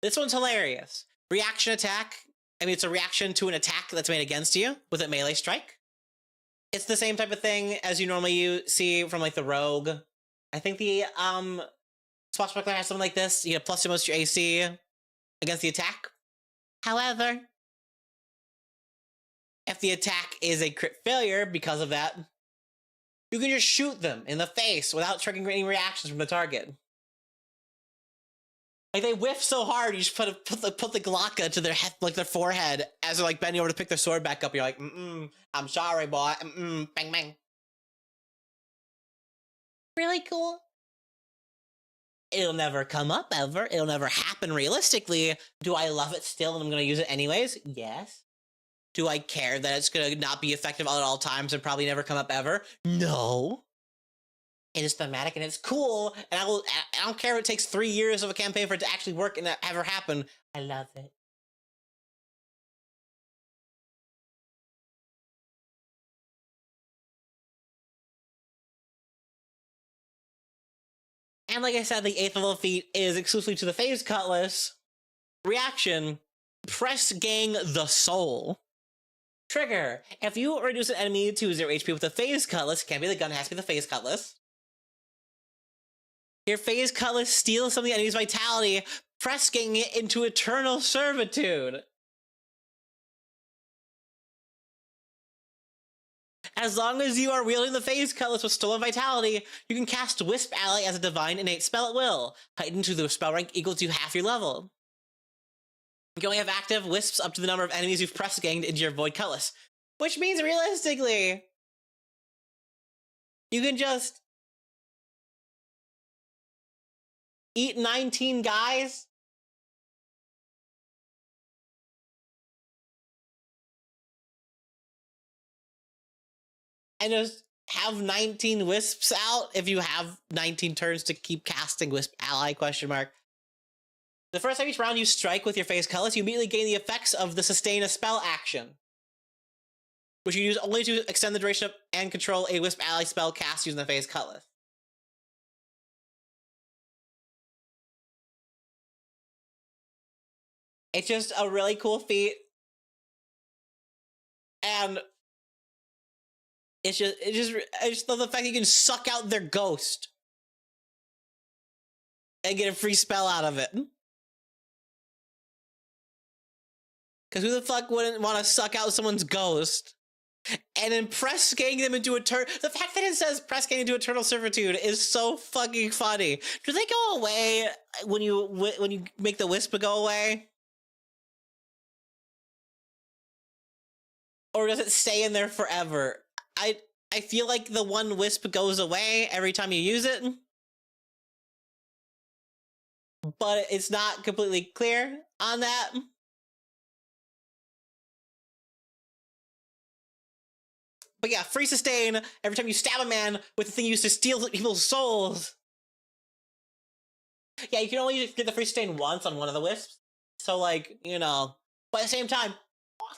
[SPEAKER 1] This one's hilarious. Reaction attack. I mean, it's a reaction to an attack that's made against you with a melee strike. It's the same type of thing as you normally see from, like, the Rogue. I think the, Swashbuckler has something like this. You get plus 2 most your AC against the attack. However, if the attack is a crit failure because of that, you can just shoot them in the face without triggering any reactions from the target. Like, they whiff so hard, you just put the Vlaka to their head, like their forehead, as they're like bending over to pick their sword back up. You're like, I'm sorry, boy. Bang, bang. Really cool. It'll never come up ever. It'll never happen realistically. Do I love it still and I'm going to use it anyways? Yes. Do I care that it's going to not be effective at all times and probably never come up ever? No. It is thematic and it's cool, and I don't care if it takes 3 years of a campaign for it to actually work and that ever happen. I love it. And like I said, the 8th level feat is exclusively to the Phase Cutlass. Reaction, press gang the soul. Trigger, if you reduce an enemy to 0 HP with the Phase Cutlass, can't be the gun, it has to be the Phase Cutlass. Your Phase Cutlass steals some of the enemy's vitality, pressing it into eternal servitude. As long as you are wielding the Phase Cutlass with stolen vitality, you can cast Wisp Ally as a divine innate spell at will, heightened to the spell rank equal to half your level. You can only have active wisps up to the number of enemies you've press ganged into your void cutlass. Which means, realistically, you can just eat 19 guys and just have 19 wisps out if you have 19 turns to keep casting wisp ally, question mark. The first time each round you strike with your phase cutlass, you immediately gain the effects of the sustain a spell action, which you use only to extend the duration of and control a wisp ally spell cast using the phase cutlass. It's just a really cool feat, and I just love the fact that you can suck out their ghost and get a free spell out of it. Because who the fuck wouldn't want to suck out someone's ghost and then press gang them into eternal? The fact that it says press gang into eternal servitude is so fucking funny. Do they go away when you make the wisp go away? Or does it stay in there forever? I feel like the one wisp goes away every time you use it, but it's not completely clear on that. But yeah, free sustain every time you stab a man with the thing used to steal people's souls. Yeah, you can only get the free sustain once on one of the wisps. So, like, you know, but at the same time,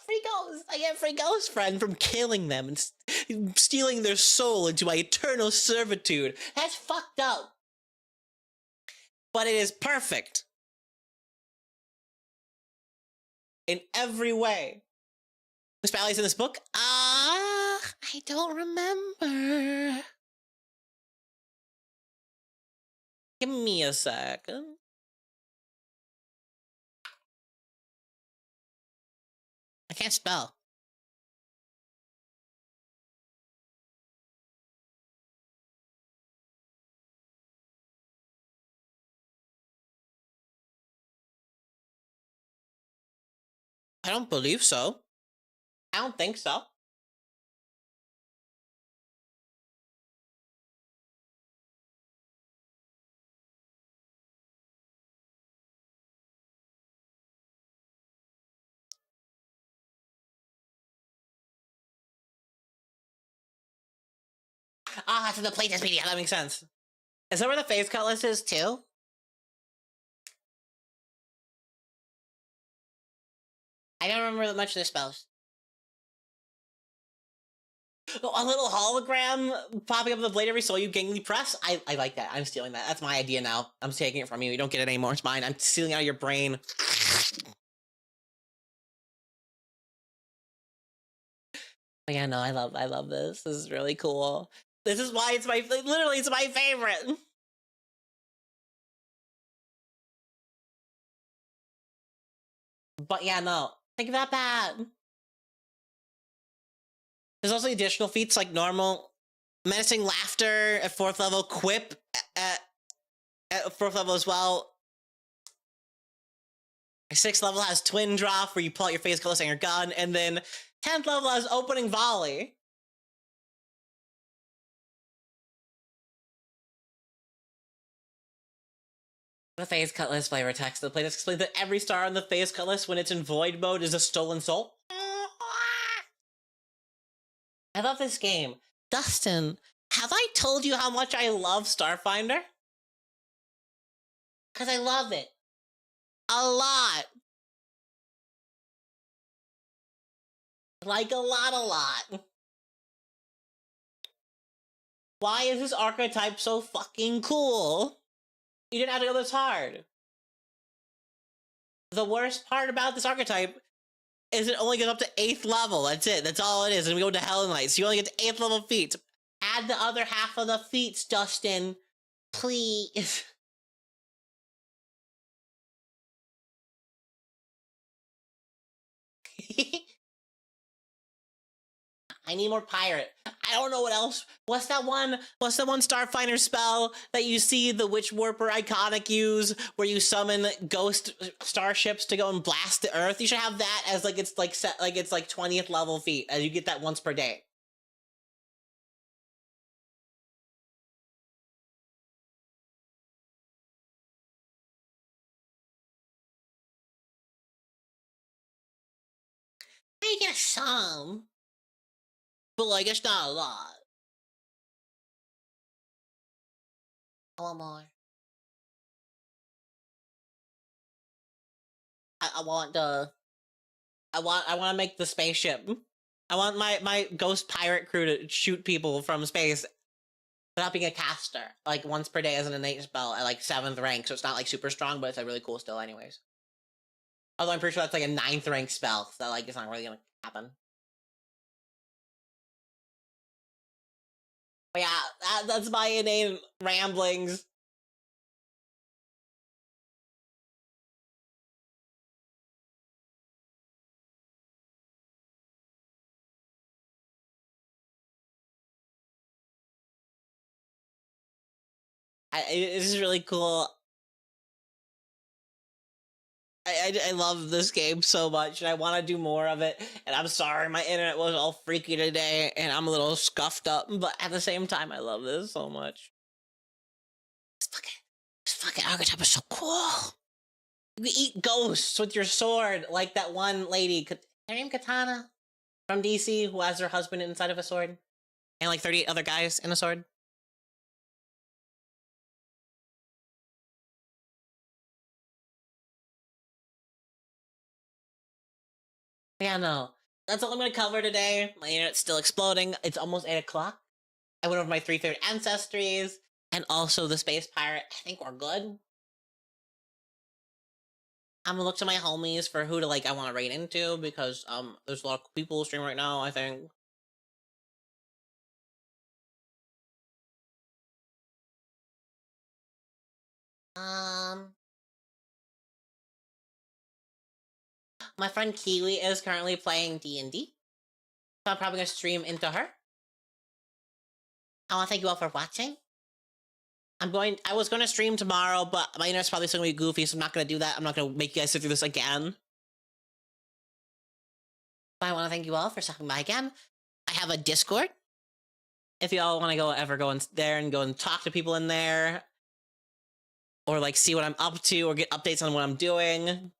[SPEAKER 1] free ghost. I get free ghost friend from killing them and stealing their soul into my eternal servitude. That's fucked up. But it is perfect. In every way. Wisp allies in this book? I don't remember. Give me a second. I can't spell. I don't believe so. I don't think so. Ah, it's in the playtest media. That makes sense. Is that where the phase cutlass is too? I don't remember much of the spells. Oh, a little hologram popping up in the blade every soul you gangly press? I like that. I'm stealing that. That's my idea now. I'm taking it from you. You don't get it anymore. It's mine. I'm stealing it out of your brain. But yeah, no, I love this. This is really cool. This is why it's literally, it's my favorite. But yeah, no, think of that bad. There's also additional feats like normal, menacing laughter at 4th level, quip at 4th level as well. 6th level has twin drop where you pull out your phase cutlass and your gun, and then 10th level has opening volley. The phase cutlass flavor text. The playtest explains that every star on the phase cutlass when it's in void mode is a stolen soul. I love this game. Dustin, have I told you how much I love Starfinder? Because I love it. A lot. Like a lot. Why is this archetype so fucking cool? You didn't have to go this hard. The worst part about this archetype is it only goes up to 8th level. That's it. That's all it is. And we go to Hell and Light. So you only get to 8th level feats. Add the other half of the feats, Dustin. Please. I need more pirate. I don't know what else. What's that one Starfinder spell that you see the Witch Warper Iconic use, where you summon ghost starships to go and blast the Earth? You should have that as like it's like set like it's like 20th level feat, as you get that once per day. I get some, but like it's not a lot. I want more. I want the I want to make the spaceship. I want my ghost pirate crew to shoot people from space without being a caster, like once per day as an innate spell at like 7th rank. So it's not like super strong, but it's like really cool still, anyways. Although I'm pretty sure that's like a 9th rank spell, so like it's not really gonna happen. But yeah, that's my inane ramblings. This is really cool. I love this game so much, and I want to do more of it. And I'm sorry, my internet was all freaky today, and I'm a little scuffed up. But at the same time, I love this so much. This fucking archetype is so cool. You can eat ghosts with your sword, like that one lady, her name Katana, from DC, who has her husband inside of a sword, and like 38 other guys in a sword. Yeah, no. That's all I'm going to cover today. My internet's still exploding. It's almost 8 o'clock. I went over my 3 favorite ancestries, and also the space pirate. I think we're good. I'm gonna look to my homies for who to like I want to raid into, because there's a lot of people streaming right now, I think. Um my friend Kiwi is currently playing D&D. So I'm probably gonna stream into her. I want to thank you all for watching. I was going to stream tomorrow, but my internet's probably still going to be goofy, so I'm not going to do that. I'm not going to make you guys sit through this again. But I want to thank you all for stopping by again. I have a Discord. If y'all want to go in there and go and talk to people in there, or like see what I'm up to, or get updates on what I'm doing.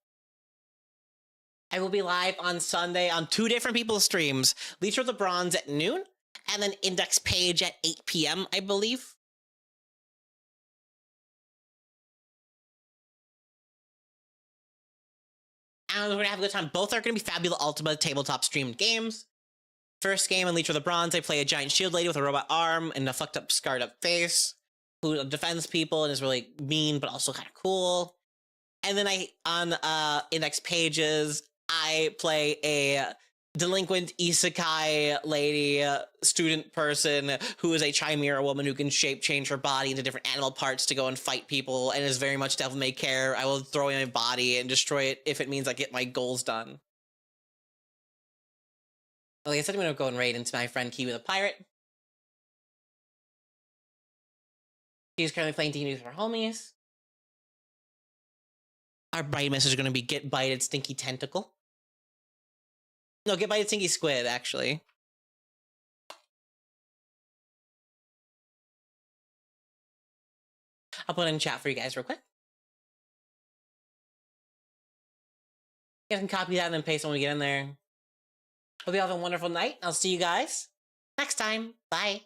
[SPEAKER 1] I will be live on Sunday on 2 different people's streams. Leech of the Bronze at noon, and then Index Page at 8 p.m., I believe. And we're gonna have a good time. Both are gonna be Fabula Ultima tabletop streamed games. First game in Leech of the Bronze, I play a giant shield lady with a robot arm and a fucked up, scarred up face, who defends people and is really mean, but also kind of cool. And then on Index Pages, I play a delinquent isekai lady, student person, who is a chimera woman who can shape change her body into different animal parts to go and fight people, and is very much devil may care. I will throw in my body and destroy it if it means I get my goals done. Like I said, I'm gonna go and raid into my friend Kiwi the Pirate. She's currently playing D&D with her homies. Our bite message is gonna be Get Bited Stinky Tentacle. No, Get Bited Stinky Squid, actually. I'll put it in chat for you guys real quick. You guys can copy that and then paste it when we get in there. Hope you all have a wonderful night. I'll see you guys next time. Bye.